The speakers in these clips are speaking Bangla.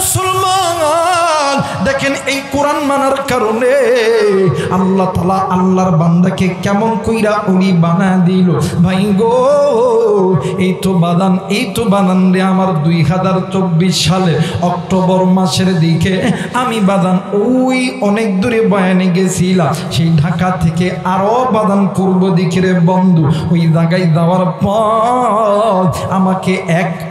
মুসলমান দেখেন এই কোরআন মানার কারণে আল্লাহ তাআলা আল্লাহর বান্দাকে কেমন কইরা উনি বানা দিল ভাই গো। এই তো বাদান রে আমার 2024 সালে অক্টোবর মাসের দিকে আমি বাদান ওই অনেক দূরে বয়ানে গেছিলাম। সেই ঢাকা থেকে আরো বাদান পূর্ব দিকের বন্ধু ওই জায়গায় যাওয়ার পর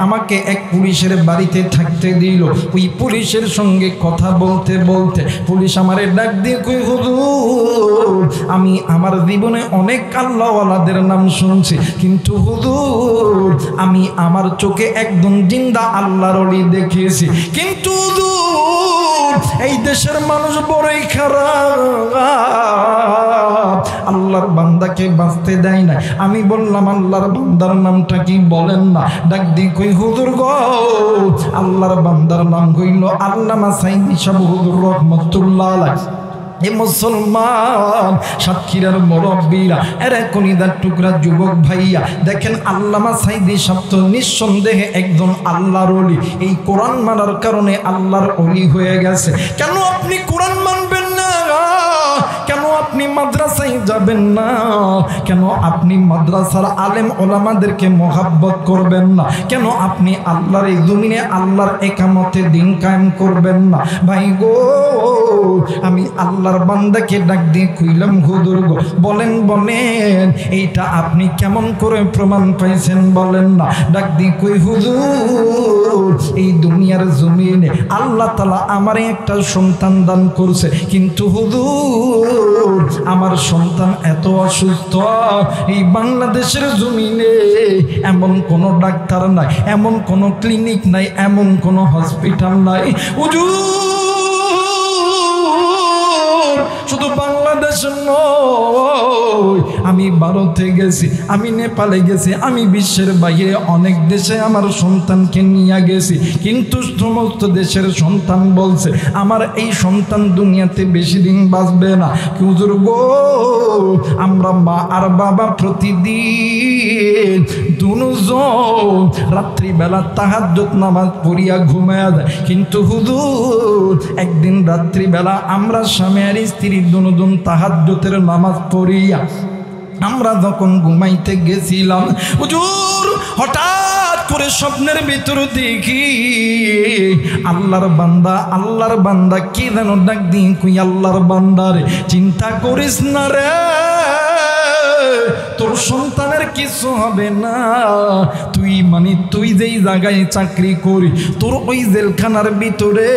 আমাকে এক পুলিশের বাড়িতে থাকতে দিল। ওই পুলিশের সঙ্গে কথা বলতে বলতে পুলিশ আমারে ডাক দিয়ে কই হুজুর আমি আমার জীবনে অনেক আল্লাহওয়ালাদের নাম শুনছি, কিন্তু হুজুর আমি আমার চোখে একদম জিন্দা আল্লাহর ওলি দেখেছি, কিন্তু হুজুর এই দেশের মানুষ বড়ই খারাপ, আল্লাহর বান্দাকে বাঁচতে দেয় না। আমি বললাম আল্লাহর বান্দার নামটা কি বলেন না? ডাক দি কই হুজুর গো আল্লাহর বান্দার নাম কইল আল্লামা সাইদি সাহেব হুজুর রাহমাতুল্লাহ আলাইহি। এ মুসলমান সাতক্ষীরার মুরব্বীরা এরা কলিদার টুকরা যুবক ভাইয়া দেখেন আল্লামা সাইদি সাহেব তো নিঃসন্দেহে একজন আল্লাহর ওলি। এই কোরআন মানার কারণে আল্লাহর ওলি হয়ে গেছে। কেন আপনি কোরআন মানবেন না? কেন আপনি মাদ্রাসায় যাবেন না? কেন আপনি মাদ্রাসার আলেম ওলামাদেরকে মোহাব্বত করবেন না? কেন আপনি আল্লাহর এই জমিনে আল্লাহর একামতে দিন কায়েম করবেন না? ভাই গো আমি আল্লাহর বান্দাকে ডাক দিয়ে কইলাম হুজুর গো বলেন এইটা আপনি কেমন করে প্রমাণ পাইছেন বলেন না? ডাক দিয়ে কই হুজুর এই দুনিয়ার জমিনে আল্লাহ তাআলা আমারে একটা সন্তান দান করছে, কিন্তু হুজুর আমার সন্তান এত অসুস্থ, এই বাংলাদেশের জমিনে এমন কোন ডাক্তার নাই, এমন কোন ক্লিনিক নাই, এমন কোন হসপিটাল নাই হুজুর। শুধু বাংলাদেশ নয়, আমি ভারতে গেছি, আমি নেপালে গেছি, আমি বিশ্বের বাইরে অনেক দেশে আমার সন্তানকে নিয়ে গেছি, কিন্তু সমস্ত দেশের সন্তান বলছে আমার এই সন্তান দুনিয়াতে বেশি দিন বাঁচবে না। হুজুর গো আমরা মা আর বাবা প্রতিদিন দুজন রাত্রিবেলা তাহাজ্জুদ নামাজ পড়িয়া ঘুমায় যায়, কিন্তু হুজুর একদিন রাত্রিবেলা আমরা স্বামী আর স্ত্রী দুজন তাহাজ্জুদের নামাজ পড়িয়া আমরা যখন ঘুমাইতে গেছিলাম হুজুর হঠাৎ করে স্বপ্নের ভিতর দেখি আল্লাহর বান্দা কি যেন ডাক দিয়ে কই আল্লাহর বান্দারে চিন্তা করিস না রে, তোর সন্তানের কিছু হবে না। তুই যেই জায়গায় চাকরি করি তোর ওই জেলখানার ভিতরে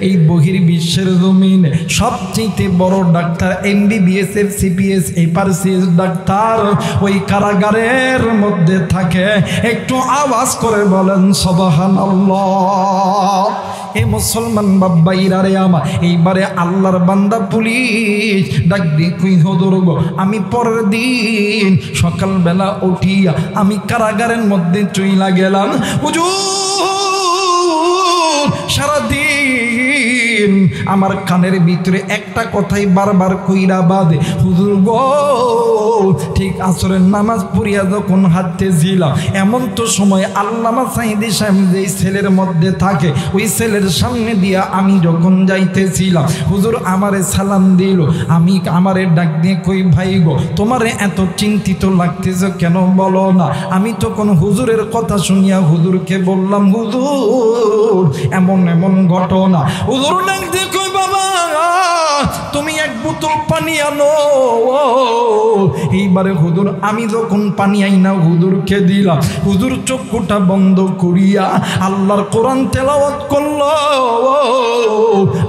এই বহির বিশ্বের জমিনে সবচেয়ে বড় doctor MBBS CPS FRCS doctor ওই কারাগারের মধ্যে থাকে। একটু আওয়াজ করে বলেন সুবহানাল্লাহ। এ মুসলমান বাবাইরা রে আমার এইবারে আল্লাহর বান্দা পুলিশ ডাক দি কই হুজুর গো আমি পরের দিন সকালবেলা উঠিয়া আমি কারাগারের মধ্যে চইলা গেলাম হুজুর। সারাদিন আমার কানের ভিতরে একটা কথাই বারবার কইরা বাদে হুজুর গো ঠিক আসরের নামাজ পড়িয়া যখন হাঁটতেছিলাম এমন তো সময় আল্লামা সাইদি সাহেব যেই সেলের মধ্যে থাকে ওই সেলের সামনে দিয়া আমি যখন যাইতেছিলাম হুজুর আমারে সালাম দিল। আমি আমারে ডাক দিয়ে কই ভাই গো তোমারে এত চিন্তিত লাগতেছে কেন বলো না? আমি তখন হুজুরের কথা শুনিয়া হুজুরকে বললাম হুজুর এমন ঘটনা। হুজুর ডাক দিয়ে কই বাবা তুমি এক বোতল পানি আনো। এইবারে হুজুর আমি যখন পানি আইনা হুজুরকে দিলাম, হুজুর চক্ষুটা বন্ধ করিয়া আল্লাহর কোরআন তেলাওয়াত করলো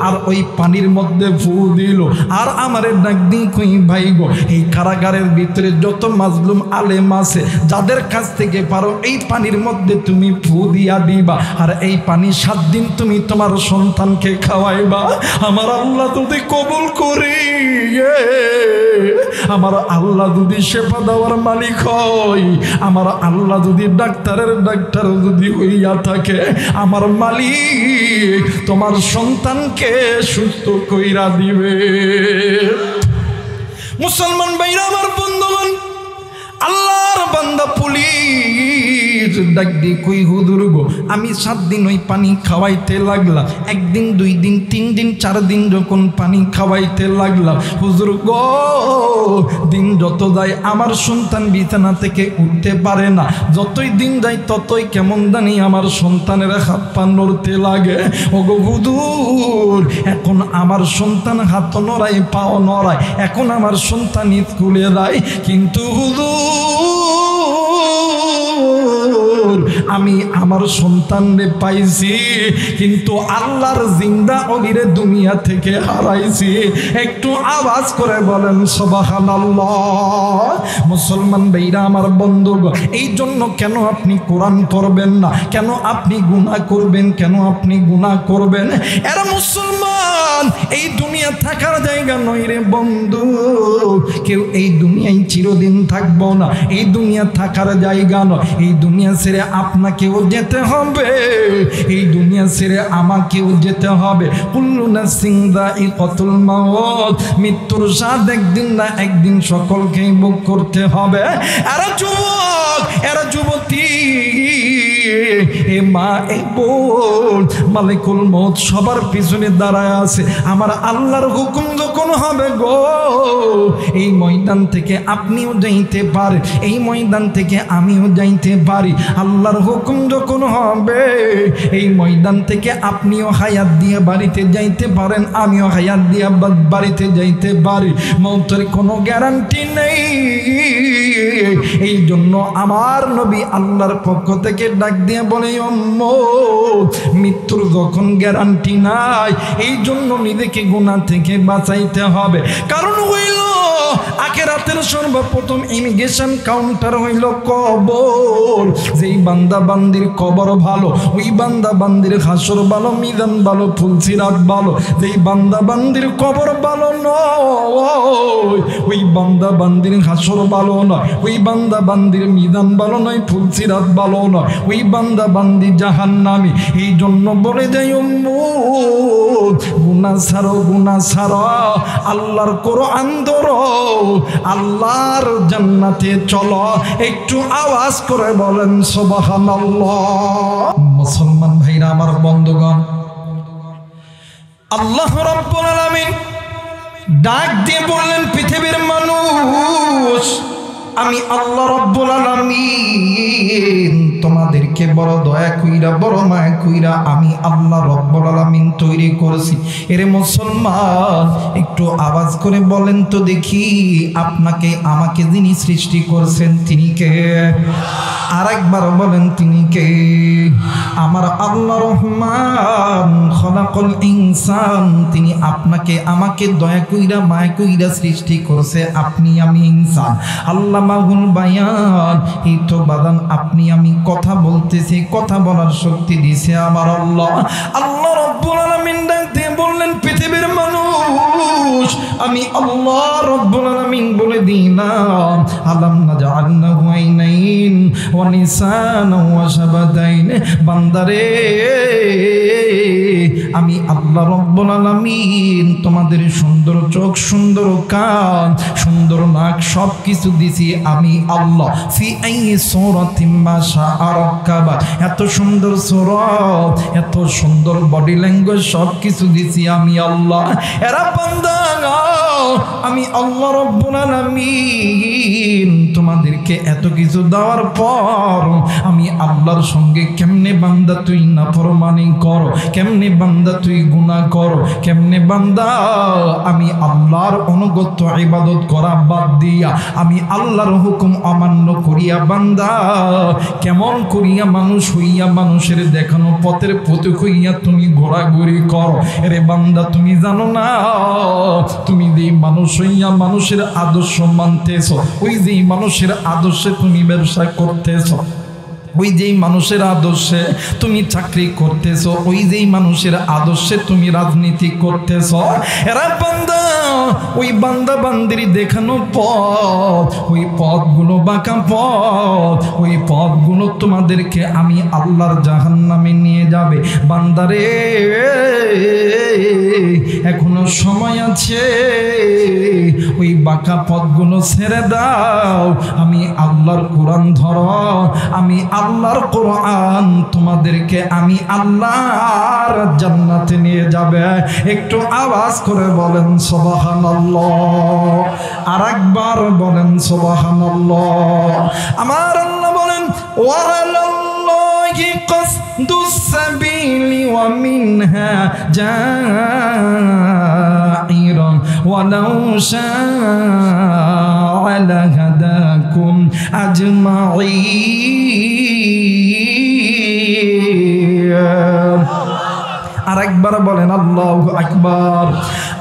আর ওই পানির মধ্যে ফু দিল। আর আমারে ডাক দিয়ে কই ভাই গো এই কারাগারের ভিতরে যত মাজলুম আলেম আছে যাদের কাছ থেকে পারো এই পানির মধ্যে তুমি ফু দিয়া দিবা আর এই পানি 7 দিন তুমি তোমার সন্তানকে খাওয়াইবা। আমার আল্লাহ যদি কবুল করি, আমার আল্লাহ যদি সেবা দেওয়ার মালিক হয়, আমার আল্লাহ যদি ডাক্তার যদি হইয়া থাকে, আমার মালিক তোমার সন্তানকে সুস্থ কইরা দিবে। মুসলমান ভাইরা আমার বন্ধুগণ আল্লাহর বান্দা পুলিশ ডাক দিয়ে কই হুজুর গো আমি 7 দিন ওই পানি খাওয়াইতে লাগলাম, 1 দিন 2 দিন 3 দিন 4 দিন যখন পানি খাওয়াইতে লাগলাম, হুজুর গো দিন যত যায় আমার সন্তান বিছানা থেকে উঠতে পারে না, যতই দিন যায় ততই কেমন জানি আমার সন্তানের হাত পা নড়তে লাগে। ওগো হুজুর এখন আমার সন্তান হাত নড়ায় পাও নড়ায়, এখন আমার সন্তান স্কুলে যায়, কিন্তু হুজুর আমি আমার সন্তানরে পাইছি কিন্তু আল্লাহর জিন্দা অলিরে দুনিয়া থেকে হারাইছি। একটু আওয়াজ করে বলেন সুবহানাল্লাহ। মুসলমান ভাইরা আমার বন্ধুগণ, এই জন্য কেন আপনি কোরআন পড়বেন না, কেন আপনি গুনাহ করবেন, কেন আপনি গুনাহ করবেন? এরা মুসলমান এই দুনিয়া থাকার জায়গা নয় রে বন্ধু, কেউ এই দুনিয়ায় চিরদিন থাকবো না, এই দুনিয়া থাকার জায়গা নয়, এই দুনিয়া ছেড়ে আপনাকেও যেতে হবে, এই দুনিয়া ছেড়ে আমাকেও যেতে হবে। কুল্লু নাফসিন যায়িকাতুল মাউত, মৃত্যুর স্বাদ একদিন না একদিন সকলকেই ভোগ করতে হবে। এরা যুবক, এরা যুবতী, এ মা এ বোন, মালিকুল মউত সবার পিছনে দাঁড়ায় আছে। আমার আল্লাহর হুকুম যখন হবে গো, এই ময়দান থেকে আপনিও যাইতে পারেন, এই ময়দান থেকে আমিও যাইতে পারি। আল্লাহর হুকুম যখন হবে এই ময়দান থেকে আপনিও হায়াত দিয়ে বাড়িতে যাইতে পারেন, আমিও হায়াত দিয়ে বাড়িতে যাইতে পারি। মৌতের কোনো গ্যারান্টি নেই। এই জন্য আমার নবী আল্লাহর পক্ষ থেকে ডাক দিয়ে বলে মৃত্যুর যখন গ্যারান্টি নাই, এই জন্য নিজেকে গুনাহ থেকে বাঁচাইতে হবে। কারণ হইল আখিরাতের সর্বপ্রথম ইমিগ্রেশন কাউন্টার হইল কবর। যেই বান্দা বান্দির কবর ভালো, ওই বান্দা বান্দির হাসর ভালো, মিজান ভালো, ফুলসিরাত ভালো। যেই বান্দা বান্দির কবর ভালো নয়, ওই বান্দা বান্দির হাসর ভালো নয়, ওই বান্দা বান্দির মিজান ভালো নয়, ফুলসিরাত ভালো নয়, ওই বান্দা বান্দি জাহান্নামী। এই জন্য বলে দেয় গুনাহ ছাড়ো, গুনাহ ছাড়ো, আল্লাহর কোরআন ধরো, আল্লাহর জান্নাতে চলো। একটু আওয়াজ করে বলেন সুবহানাল্লাহ। মুসলমান ভাইরা আমার বন্ধুগণ, আল্লাহ রাব্বুল আলামিন ডাক দিয়ে বললেন পৃথিবীর মানুষ, আমি আল্লাহ রাব্বুল আলামিন তোমাদেরকে বড় দয়া কইরা বড় মায়া কইরা আমি আল্লাহ রাব্বুল আলামিন তৈরি করেছি। এরে মুসলমান একটু আওয়াজ করে বলেন তো দেখি, আপনাকে আমাকে যিনি সৃষ্টি করেছেন তিনি কে? আরেকবার বলেন তিনি কে? আমার আল্লাহ রহমান খলাকুল ইনসান, তিনি আপনাকে আমাকে দয়া কইরা মায়া কইরা সৃষ্টি করেছে। আপনি আমি ইনসান, আল্লাহ মাহুল বায়ান। এই তো বাদান আপনি আমি কথা বলতেছি, কথা বলার শক্তি দিয়েছে আমার আল্লাহ। আল্লাহ রাব্বুল আলামিন ডাকতে বললেন পৃথিবীর মানুষ, আমি আল্লাহ রাব্বুল আলামিন বলে দিলাম আলাম নাজআলনাহু আইনাইন ওয়া লিসানা ওয়া শাফাতাইন। বান্দারে আমি আল্লাহ রাব্বুল আলামিন তোমাদের সুন্দর চোখ, সুন্দর কান, সুন্দর নাক সব কিছু দিছি আমি আল্লাহ। ফি আই সূরাতিন মা শাআ রাক্কাবা, এত সুন্দর সূরত, এত সুন্দর বডি ল্যাঙ্গুয়েজ সব কিছু দিছি আমি আল্লাহ। এরা বান্দা আমি আল্লাহ রাব্বুল আলামিন তোমাদেরকে এত কিছু দেওয়ার পর আমি আল্লাহর সঙ্গে কেমনে বান্দা তুই নাফরমানি করো, কেমনে বান্দা তুই গুনাহ করো, কেমনে বান্দা আমি আল্লাহর অনুগত ইবাদত করা বাদ দিয়া আমি আল্লাহর হুকুম অমান্য করিয়া বান্দা কেমন করিয়া মানুষ হইয়া মানুষের দেখানো পথের পথিক হইয়া তুমি ঘোরাঘুরি করো। এরে বান্দা তুমি জানো না, তুমি যেই মানুষ হইয়া মানুষের আদর্শ মানতেছ, ওই যেই মানুষের আদর্শে তুমি ব্যবসা করতেছ, ওই যেই মানুষের আদর্শে তুমি চাকরি করতেছ, ওই যেই মানুষের আদর্শে তুমি রাজনীতি করতেছ, এরা বান্দা ওই বান্দা বান্দির দেখানো পথ, ওই পথগুলো বাঁকা পথ, ওই পথগুলো তোমাদেরকে আমি আল্লাহর জাহান্নামে নিয়ে যাবে। বান্দারে এখনো সময় আছে, ওই বাঁকা পথগুলো ছেড়ে দাও, আমি আল্লাহর কোরআন ধরো, আমি আল্লাহর কোরআন তোমাদেরকে আমি আল্লাহর জান্নাতে নিয়ে যাবে। একটু আওয়াজ করে বলেন সুবহানাল্লাহ, আরেকবার বলেন সুবহানাল্লাহ। আমার আল্লাহ বলেন ওয়ালাল্লাহি কাসদুস সাবিলি ওয়া মিনহা জাইরা ওয়ালাউ শাআ লাহাদাকুম আজমাইন। আরেকবার বলেন আল্লাহু আকবার।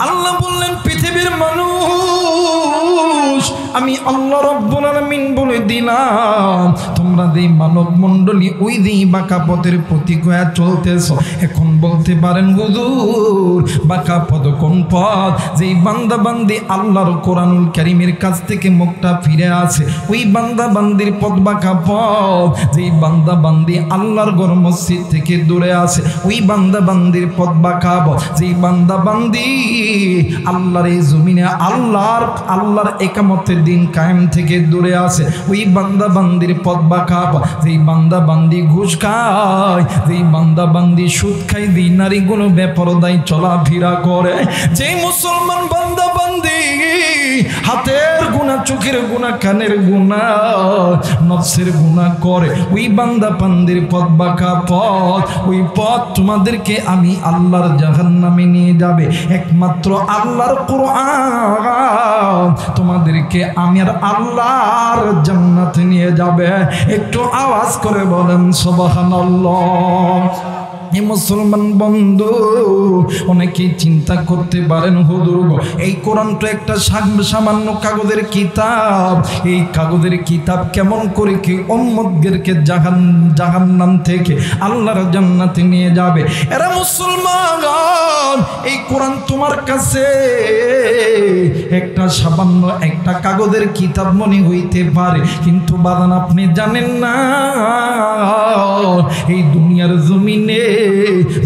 আল্লাহ বললেন পৃথিবীর মানুষ আমি আল্লাহ রাব্বুল আলামিন বলে দিলাম, তোমরা যে মানব মণ্ডলী ওই যে বাঁকা পথের প্রতীক হয়ে চলতেছো, এখন বলতে পারেন হুজুর বাঁকা পথ কোন পথ? যেই বান্দা বান্দি আল্লাহর কোরআনুল কারীমের কাছ থেকে মুখটা ফিরে আসে ওই বান্দা বান্দির পথ বাঁকা পথ। যেই বান্দা বান্দি আল্লাহর ঘর মসজিদ থেকে দূরে আসে ওই বান্দা বান্দির পথ বাঁকা পথ। যেই বান্দা বান্দি আল্লাহর এই জমিনে আল্লাহর একামতের দিন কায়েম থেকে দূরে আসে ওই বান্দা বান্দির পথ বাঁকা পথ। যেই বান্দা বান্দি ঘুষ খায়, যেই বান্দা বান্দি সুদ খায়, যেই নারীগুলো বেপরদায় চলাফেরা করে, যেই মুসলমান বান্দা বান্দি হাতের গুনাহ, চোখের গুনাহ, কানের গুনাহ, নফসের গুনাহ করে, ওই বান্দা বান্দির পথ বাঁকা পথ। ওই পথ তোমাদেরকে আমি আল্লাহর জাহান্নামে নিয়ে যাবে। একমাত্র আল্লাহর কোরআন তোমাদেরকে আমি আর আল্লাহর জান্নাতে নিয়ে যাবে। একটু আওয়াজ করে বলেন সুবহানাল্লাহ। মুসলমান বন্ধু অনেকেই চিন্তা করতে পারেন হুজুর এই কোরআনটা একটা সামান্য কাগজের কিতাব, এই কাগজের কিতাব কেমন করে কি উম্মতদেরকে জাহান্নাম থেকে আল্লাহর জান্নাতে নিয়ে যাবে? এরা মুসলমান, এই কোরআন তোমার কাছে একটা সামান্য একটা কাগজের কিতাব মনে হইতে পারে, কিন্তু বাদান আপনি জানেন না এই দুনিয়ার জমিনে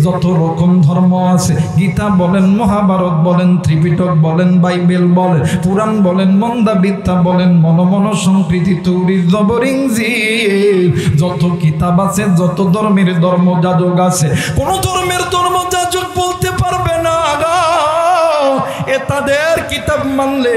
যত রকম ধর্ম আছে, গীতা বলেন, মহাভারত বলেন, ত্রিপিটক বলেন, বাইবেল বলেন, পুরাণ বলেন, মন্দাবিদ্যা বলেন, মনমন সংস্কৃতি, তৌরিদ, জবর, ইনজিল, যত কিতাব আছে, যত ধর্মের ধর্মযাজক আছে, কোন ধর্মের ধর্মযাজক বলতে পারবে না এ তাদের কিতাব মানলে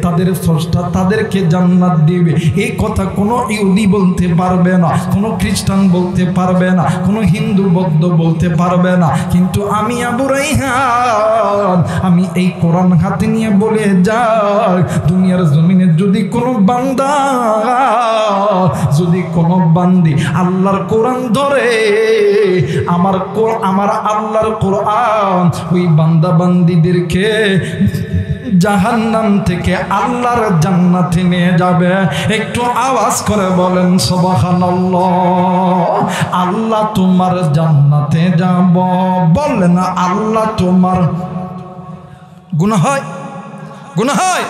তাদের স্রষ্টা তাদেরকে জান্নাত দিবে। এই কথা কোনো ইহুদি বলতে পারবে না, কোনো খ্রিস্টান বলতে পারবে না, কোনো হিন্দু বৌদ্ধ বলতে পারবে না। কিন্তু আমি আবু রায়হান, আমি এই কোরআন হাতে নিয়ে বলে যাই, দুনিয়ার জমিনে যদি কোনো বান্দা, যদি কোনো বান্দি আল্লাহর কোরআন ধরে, আমার আল্লাহর কোরআন ওই বান্দা বান্দিদেরকে জাহান্নাম থেকে আল্লাহর জান্নাতে নিয়ে যাবে। একটু আওয়াজ করে বলেন সুবহানাল্লাহ। আল্লাহ তোমার জান্নাতে যাব, বলেন আল্লাহ তোমার গুনাহ হয়, গুনাহ হয়,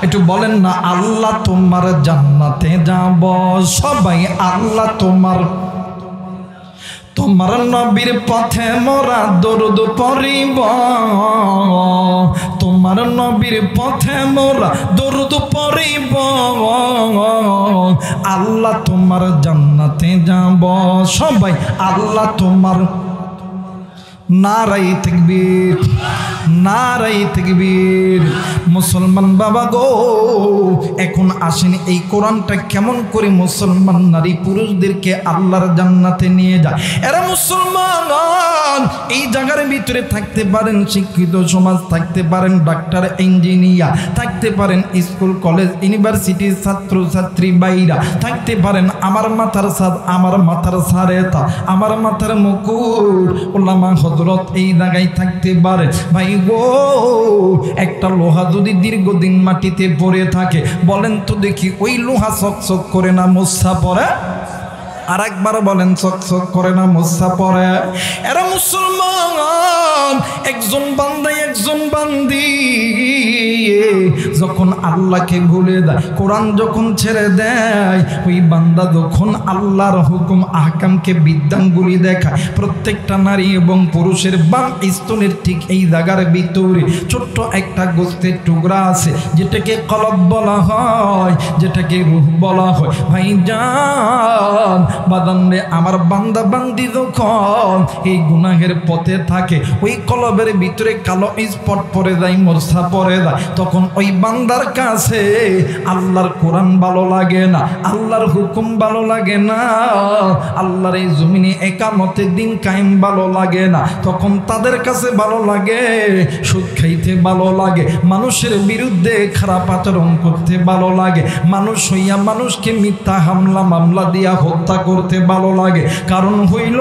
একটু বলেন না আল্লাহ তোমার জান্নাতে যাব। সবাই আল্লাহ তোমার নবীর পথে মোরা দরুদ পড়িব, তোমার নবীর পথে মোরা দরুদ পড়িব, আল্লাহ তোমার জান্নাতে যাব। সবাই আল্লাহ তোমার, নারায়ে তাকবীর, নারায়ে তাকবীর। মুসলমান বাবা গো, এখন আসেন এই কোরআনটা কেমন করে মুসলমান নারী পুরুষদেরকে আল্লাহর জান্নাতে নিয়ে যায়। এরা মুসলমান এই জায়গার ভিতরে থাকতে পারেন শিক্ষিত সমাজ, থাকতে পারেন ডাক্তার, ইঞ্জিনিয়ার, থাকতে পারেন স্কুল কলেজ ইউনিভার্সিটির ছাত্র ছাত্রী বাইরা, থাকতে পারেন আমার মাথার সাদ, আমার মাথার সারেতা, আমার মাথার মুকুট ওলামা হযরত এই জায়গায় থাকতে পারে। ভাই গো, একটা লোহা যদি দীর্ঘদিন মাটিতে পড়ে থাকে, বলেন তো দেখি ওই লোহা চকচক করে না মোছা পড়ে? আর একবার বলেন চকচক করে না মোছা পড়ে? এরা মুসলমান একজন বান্দা একজন বান্দি যখন আল্লাহকে ভুলে দেয়, কোরআন যখন ছেড়ে দেয়, ওই বান্দা যখন আল্লাহর হুকুম আহকামকে বিধানগুলি দেখায়, প্রত্যেকটা নারী এবং পুরুষের বাম স্তনের ঠিক এই জায়গার ভিতরে ছোট্ট একটা গোস্তের টুকরা আছে, যেটাকে কলব বলা হয়, যেটাকে রূহ বলা হয়। ভাইজান বাদানে আমার বান্দা বান্দি যখন এই গুনাহের পথে থাকে, ওই কলবের ভিতরে কালো স্পট পড়ে যায়, মোরসা পড়ে যায়, তখন ওই বান্দার কাছে আল্লাহর কোরআন ভালো লাগে না, আল্লাহর হুকুম ভালো লাগে না, আল্লাহর এই জমিনে একামতের দিন কায়েম ভালো লাগে না। তখন তাদের কাছে ভালো লাগে সুদ খাইতে ভালো লাগে, মানুষের বিরুদ্ধে খারাপ আচরণ করতে ভালো লাগে, মানুষ হইয়া মানুষকে মিথ্যা হামলা মামলা দিয়া হত্যা করতে ভালো লাগে। কারণ হইল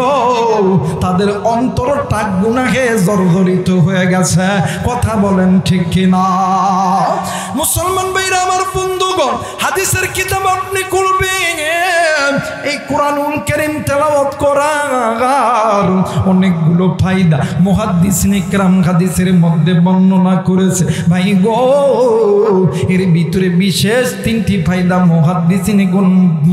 তাদের অন্তরটা গুনাহে জর্জরিত হয়ে গেছে। কথা বলেন ঠিক কিনা? মুসলমান ভাইরা আমার বন্ধুগণ, হাদিসের কিতাব আপনি খুলবেন, এই কোরআনুল কারীম তেলাওয়াত করার অনেকগুলো ফায়দা মুহাদ্দিসিনে কেরাম হাদিসের মধ্যে বর্ণনা করেছে। ভাই গো, এর ভিতরে বিশেষ তিনটি ফায়দা মুহাদ্দিসিনে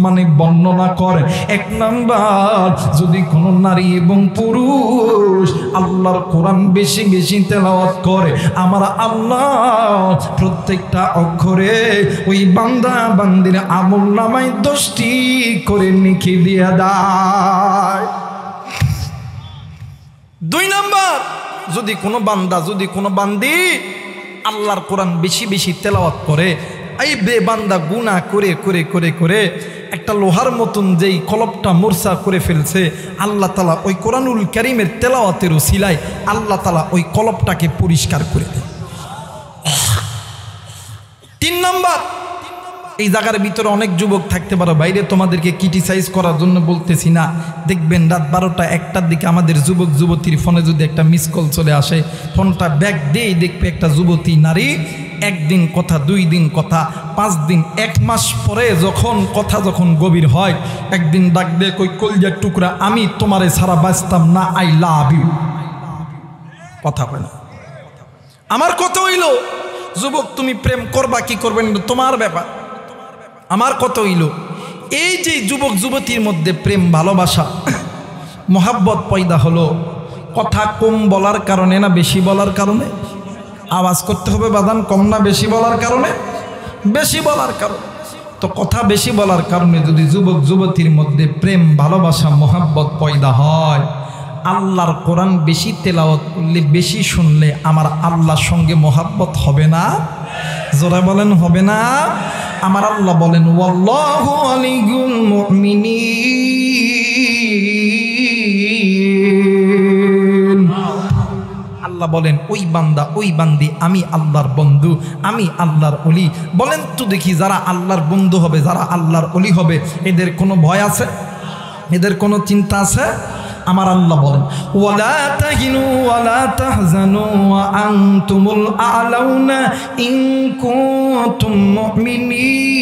মানে বর্ণনা করেন। এক নাম্বার, যদি কোনো নারী এবং পুরুষ আল্লাহর কোরআন বেশি বেশি তেলাওয়াত করে, আমার আল্লাহ প্রত্যেকটা অক্ষরে ওই বান্দা বান্দির আমলনামায় 10টি করে নেকি দিয়ে দেয়। 2 নাম্বার, যদি কোনো বান্দা যদি কোনো বান্দি আল্লাহর কোরআন বেশি বেশি তেলাওয়াত করে, এই বান্দা গুনাহ করে করে করে করে একটা লোহার মতন যেই কলবটা মোরসা করে ফেলছে, আল্লাহ তাআলা ওই কোরআনুল কারীমের তেলাওয়াতের ওসিলায় আল্লাহ তাআলা ওই কলবটাকে পরিষ্কার করে দেয়। 3 নাম্বার, এই জায়গার ভিতরে অনেক যুবক থাকতে পারো, বাইরে তোমাদেরকে ক্রিটিসাইজ করার জন্য বলতেছি না, দেখবেন রাত 12টা 1টার দিকে আমাদের যুবক যুবতীর ফোনে যদি একটা মিস কল চলে আসে, ফোনটা ব্যাক দিয়েই দেখবে একটা যুবতী নারী একদিন কথা, 2 দিন কথা, 5 দিন, 1 মাস পরে যখন কথা যখন গভীর হয়, একদিন ডাক দিয়ে কই কলজার টুকরা, আমি তোমারে ছাড়া বাঁচতাম না, আই লাভ ইউ। কথা হয় না। আমার কথা হইল, যুবক তুমি প্রেম করবা কি করবেন তোমার ব্যাপার, আমার কথা হইল এই যে যুবক যুবতীর মধ্যে প্রেম ভালোবাসা মহাব্বত পয়দা হলো, কথা কম বলার কারণে না বেশি বলার কারণে? আওয়াজ করতে হবে বাদান, কম না বেশি বলার কারণে? বেশি বলার কারণে। তো কথা বেশি বলার কারণে যদি যুবক যুবতীর মধ্যে প্রেম ভালোবাসা মহাব্বত পয়দা হয়, আল্লাহর কোরআন বেশি তেলাওয়াত করলে, বেশি শুনলে আমার আল্লাহর সঙ্গে মহাব্বত হবে না? জোরে বলেন হবে না? আমার আল্লাহ বলেন ওয়াল্লাহু আলিয়ুল মুমিনিন। আল্লাহ বলেন ওই বান্দা ওই বান্দি আমি আল্লাহর বন্ধু, আমি আল্লাহর ওলি। বলেন তো দেখি, যারা আল্লাহর বন্ধু হবে, যারা আল্লাহর ওলি হবে, এদের কোনো ভয় আছে? এদের কোনো চিন্তা আছে? আমার আল্লাহ বলেন ওয়ালা তাহিনু ওয়ালা তাহজানু ওয়া আনতুমুল আ'লাউনা ইন কুনতুম মুমিনিন।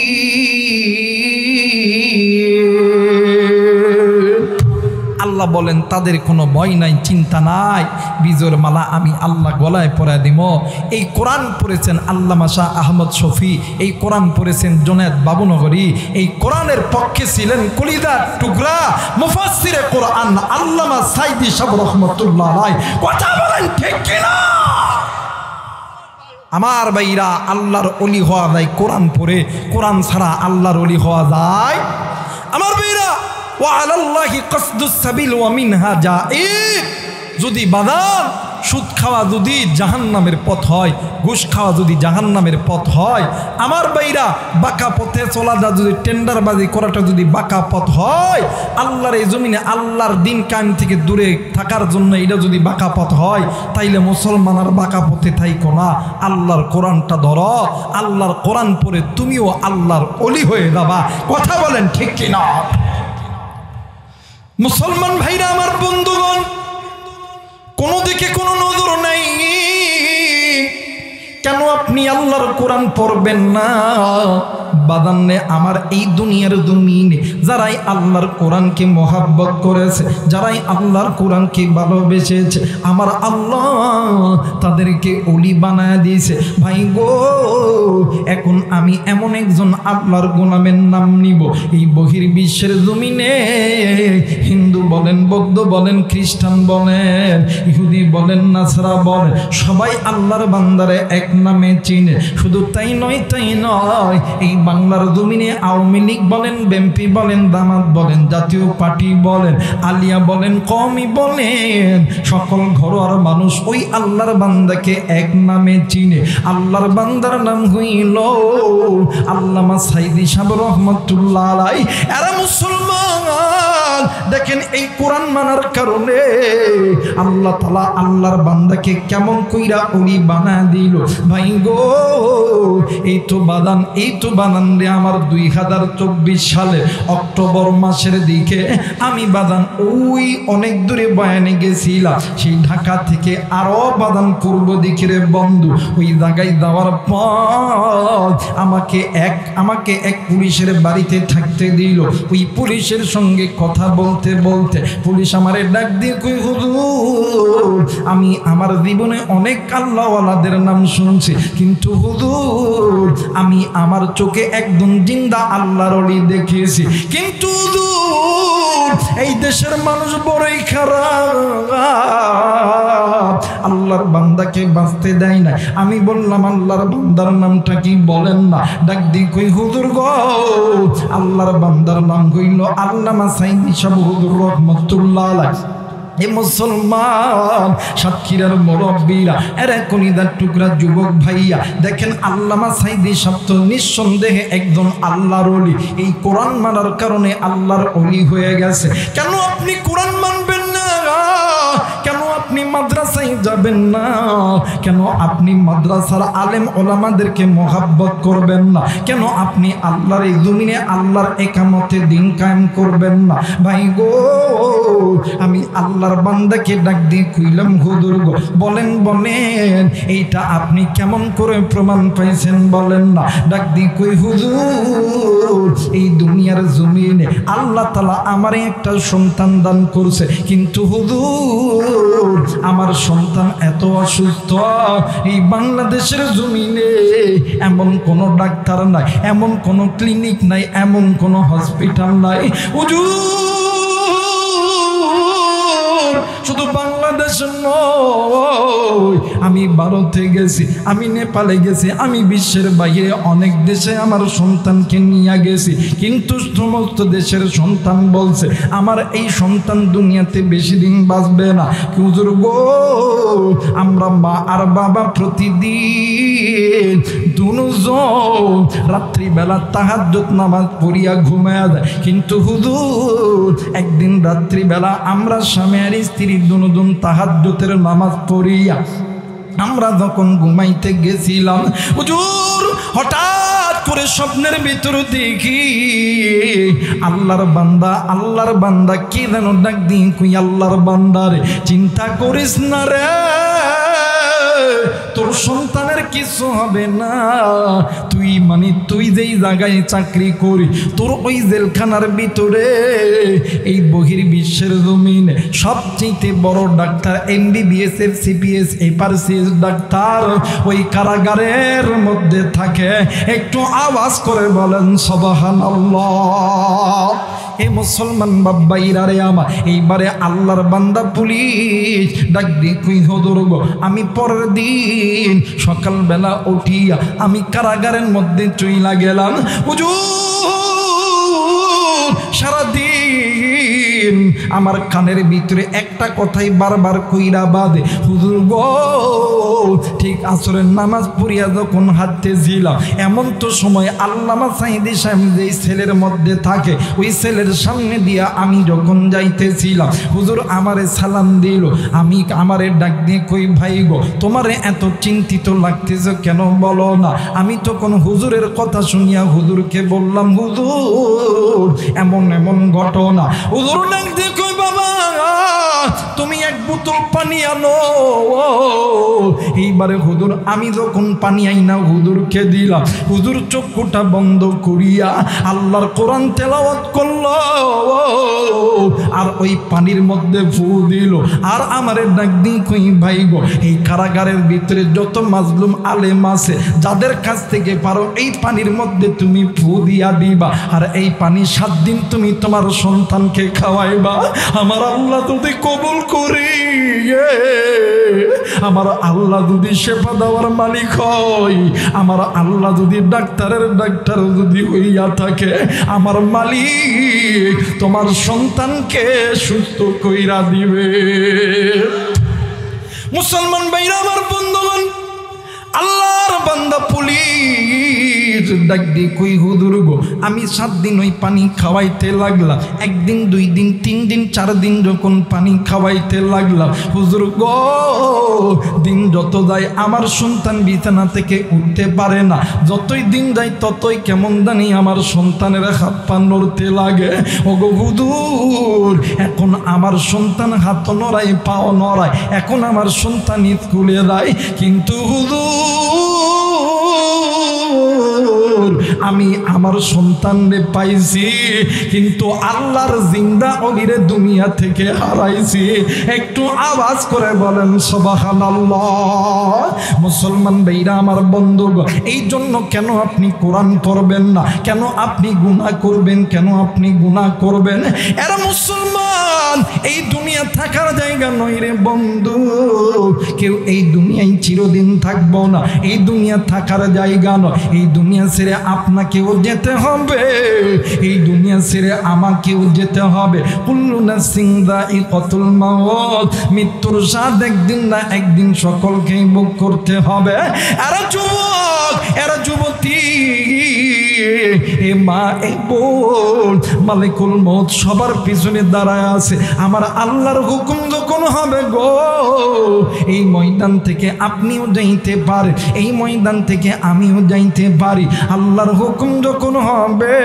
আল্লাহ বলেন তাদের কোনো ভয় নাই, চিন্তা নাই, বিজয়ের মালা আমি আল্লাহ গলায় পরায় দিব। এই কোরআন পড়েছেন আল্লামা শাহ আহমদ শফি, এই কোরআন পড়েছেন জুনায়েদ বাবুনগরী, এই কোরআনের পক্ষে ছিলেন কলিজার টুকরা মুফাসসিরে কোরআন আল্লামা সাইদি সাহেব রহমাতুল্লাহ আলাইহি। কথা বলেন ঠিক কিনা? আমার ভাইরা, আল্লাহর ওলি হওয়া যায় কোরআন পড়ে, কোরআন ছাড়া আল্লাহর ওলি হওয়া যায়? আমার ভাইরা, ওয়ালাল্লাহি কাসদুস সাবিল ওয়া মিনহা জাইর। যদি বাদান সুদ খাওয়া যদি জাহান্নামের পথ হয়, ঘুষ খাওয়া যদি জাহান্নামের পথ হয়, আমার ভাইরা বাঁকা পথে চলা যা যদি টেন্ডারবাজি করাটা যদি বাঁকা পথ হয়, আল্লাহর এই জমিনে আল্লাহর দিন কায়েম থেকে দূরে থাকার জন্য এটা যদি বাঁকা পথ হয়, তাইলে মুসলমান আর বাঁকা পথে থাইকো না, আল্লাহর কোরআনটা ধরো, আল্লাহর কোরআন পড়ে তুমিও আল্লাহর ওলি হয়ে যাবা। কথা বলেন ঠিক কিনা? মুসলমান ভাইরা আমার বন্ধুগণ, কোনো দিকে কোনো নজর নাই। কেন আপনি আল্লাহর কোরআন পড়বেন না? বাদান্নে আমার এই দুনিয়ার জমিনে যারাই আল্লাহর কোরআনকে মহাব্বত করেছে, যারাই আল্লাহর কোরআনকে ভালোবেসেছে, আমার আল্লাহ তাদেরকে ওলি বানায় দিয়েছে। ভাই গো, এখন আমি এমন একজন আল্লাহর গোলামের নাম নিব এই বহির্বিশ্বের জমিনে। হিন্দু বলেন, বৌদ্ধ বলেন, খ্রিস্টান বলেন, ইহুদি বলেন, নাসরা বলেন, সবাই আল্লাহর বান্দারে এক নামে চিনে। শুধু তাই নয়, তাই নয়, এই বাংলার জমিনে আওয়ামী লীগ বলেন, বিএনপি বলেন, জামাত বলেন, জাতীয় পার্টি বলেন, আলিয়া বলেন, কওমি বলেন, সকল ঘরোয়ার মানুষ ওই আল্লাহর বান্দাকে এক নামে চিনে। আল্লাহর বান্দার নাম হইল আল্লামা সাইদি সাহেব রহমাতুল্লাহ আলাইহি। এরা মুসলমান, দেখেন এই কোরআন মানার কারণে আল্লাহ তাআলা আল্লাহর বান্দাকে কেমন কইরা ওলি বানায় দিল। ভাই গো, এই তো বাদান রে আমার 2024 সালে অক্টোবর মাসের দিকে আমি বাদান ওই অনেক দূরে বয়ানে গেছিলাম। সেই ঢাকা থেকে আরো বাদান পূর্ব দিকের বন্ধু, ওই জায়গায় যাওয়ার পর আমাকে এক পুলিশের বাড়িতে থাকতে দিল। ওই পুলিশের সঙ্গে কথা বলতে বলতে পুলিশ আমারে ডাক দিয়ে কই, হুজুর আমি আমার জীবনে অনেক আল্লাহওয়ালাদের নাম শুনছি, কিন্তু হুজুর আমি আমার চোখে একদম জিন্দা আল্লাহর ওলি দেখেছি, কিন্তু হুজুর এই দেশের মানুষ বড়ই খারাপ, আল্লাহর বান্দাকে বাঁচতে দেয় না। আমি বললাম আল্লাহর বান্দার নামটা কি বলেন না? ডাক দি কই, হুজুর গো আল্লাহর বান্দার নাম কইল আল্লামা সাইদি সাহেব হুজুর রহমাতুল্লাহ আলাইহি। এ মুসলমান সাতক্ষীরার মুরব্বীরা, এরা কলিদার টুকরা যুবক ভাইয়া, দেখেন আল্লামা সাইদি সাহেব তো নিঃসন্দেহে একজন আল্লাহর ওলি। এই কোরআন মানার কারণে আল্লাহর ওলি হয়ে গেছে। কেন আপনি কোরআন মানবেন না? কেন আপনি মাদ্রাসায় যাবেন না? কেন আপনি মাদ্রাসার আলেম ওলামাদেরকে মহাব্বত করবেন না? কেন আপনি আল্লাহর এই জমিনে আল্লাহর একামতে দিন কায়েম করবেন না? ভাই গো, আমি আল্লাহর বান্দাকে ডাক দিয়ে কইলাম, হুজুর গো বলেন এইটা আপনি কেমন করে প্রমাণ পাইছেন বলেন না? ডাক দিয়ে কই, হুজুর এই দুনিয়ার জমিনে আল্লাহ তাআলা আমারে একটা সন্তান দান করছে, কিন্তু হুজুর আমার সন্তান এত অসুস্থ, এই বাংলাদেশের জমিনে এমন কোন ডাক্তার নাই, এমন কোন ক্লিনিক নাই, এমন কোন হসপিটাল নাই হুজুর। শুধু বাংলাদেশ নয়, আমি ভারতে গেছি, আমি নেপালে গেছি, আমি বিশ্বের বাইরে অনেক দেশে আমার সন্তানকে নিয়ে গেছি, কিন্তু সমস্ত দেশের সন্তান বলছে আমার এই সন্তান দুনিয়াতে বেশি দিন বাঁচবে না। হুজুর গো, আমরা মা আর বাবা প্রতিদিন দুজন রাত্রিবেলা তাহাজ্জুদ নামাজ পড়িয়া ঘুমায়া যায়, কিন্তু হুজুর একদিন রাত্রিবেলা আমরা স্বামী আর স্ত্রী দুজন তাহাজ্জুদের নামাজ পড়িয়া আমরা যখন ঘুমাইতে গেছিলাম, হুজুর হঠাৎ করে স্বপ্নের ভিতর দেখি আল্লাহর বান্দা কি যেন ডাক দিন কই, আল্লাহর বান্দারে চিন্তা করিস না রে, তোর সন্তানের কিছু হবে না। তুই যেই জায়গায় চাকরি করি, তোর ওই জেলখানার ভিতরে এই বহির্বিশ্বের জমিনে সবচেয়ে বড় doctor MBBS CPS FRCS doctor ওই কারাগারের মধ্যে থাকে। একটু আওয়াজ করে বলেন সুবহানাল্লাহ। এ মুসলমান বাবাইরা রে আমার, এইবারে আল্লাহর বান্দা পুলিশ ডাক দি কই, হুজুর গো আমি পরের দিন সকালবেলা উঠিয়া আমি কারাগারের মধ্যে চইলা গেলাম। হুজুর সারাদিন আমার কানের ভিতরে একটা কথাই বারবার কইরা বাদে, হুজুর গো ঠিক আসরের নামাজ পড়িয়া যখন হাঁটতেছিলাম, এমন তো সময় আল্লামা সাইদি সাহেব যেই ছেলের মধ্যে থাকে ওই ছেলের সামনে দিয়া আমি যখন যাইতেছিলাম, হুজুর আমারে সালাম দিল। আমি আমারে ডাক দিয়ে কই, ভাই গো তোমারে এত চিন্তিত লাগতেছে কেন বলো না? আমি তখন হুজুরের কথা শুনিয়া হুজুরকে বললাম, হুজুর এমন ঘটনা। হুজুর ডাক দিয়ে কই, বাবা তুমি এক বোতল পানি আনো। এইবারে হুজুর আমি যখন পানি আইনা হুজুরকে দিলাম, হুজুর চক্ষুটা বন্ধ করিয়া আল্লাহর কোরআন তেলাওয়াত করলো আর ওই পানির মধ্যে ফু দিল। আর আমারে ডাক দিয়ে কই ভাই গো, এই কারাগারের ভিতরে যত মাজলুম আলেম আছে, যাদের কাছ থেকে পারো এই পানির মধ্যে তুমি ফু দিয়া দিবা, আর এই পানি 7 দিন তুমি তোমার সন্তানকে খাওয়াইবা। আমার আল্লাহ যদি কবুল করি, আমার আল্লাহ যদি শেফা দেওয়ার মালিক হয়, আমার আল্লাহ যদি ডাক্তারের ডাক্তার যদি হইয়া থাকে, আমার মালিক তোমার সন্তানকে সুস্থ কইরা দিবে। মুসলমান ভাইরা আমার বন্ধুগণ, আল্লাহর বান্দা পুলিশ ডাক দিয়ে কই হুজুর গো, আমি 7 দিন ওই পানি খাওয়াইতে লাগলাম। 1 দিন 2 দিন 3 দিন 4 দিন যখন পানি খাওয়াইতে লাগলাম, হুজুর গো দিন যত যায় আমার সন্তান বিছানা থেকে উঠতে পারে না। যতই দিন যায় ততই কেমন জানি আমার সন্তানের হাত পা নড়তে লাগে। ওগো হুজুর, এখন আমার সন্তান হাত নড়ায় পাও নড়ায়, এখন আমার সন্তান স্কুলে যায়, কিন্তু হুজুর আমি আমার সন্তানরে পাইছি, কিন্তু আল্লাহর জিন্দা অলিরে দুনিয়া থেকে হারাইছি। একটু আওয়াজ করে বলেন সুবহানাল্লাহ। মুসলমান ভাইরা আমার বন্ধুগণ, এই জন্য কেন আপনি কোরআন পড়বেন না? কেন আপনি গুনাহ করবেন? কেন আপনি গুনাহ করবেন? এরা মুসলমান, এই দুনিয়া থাকার জায়গা নয় রে বন্ধু। কেউ এই দুনিয়ায় চিরদিন থাকবো না, এই দুনিয়া থাকার জায়গা নয়। এই দুনিয়া ছেড়ে আপনাকেও যেতে হবে, এই দুনিয়া ছেড়ে আমাকেও যেতে হবে। কুল্লু নাফসিন যায়িকাতুল মাউত, মৃত্যুর স্বাদ একদিন না একদিন সকলকেই ভোগ করতে হবে। এরা যুবক, এরা যুবতী, এ মা এ বোন, মালিকুল মউত সবার পিছনে দাঁড়ায় আছে। আমার আল্লাহর হুকুম যখন হবে গো, এই ময়দান থেকে আপনিও যাইতে পারেন, এই ময়দান থেকে আমিও যাইতে পারি। আল্লাহর হুকুম যখন হবে,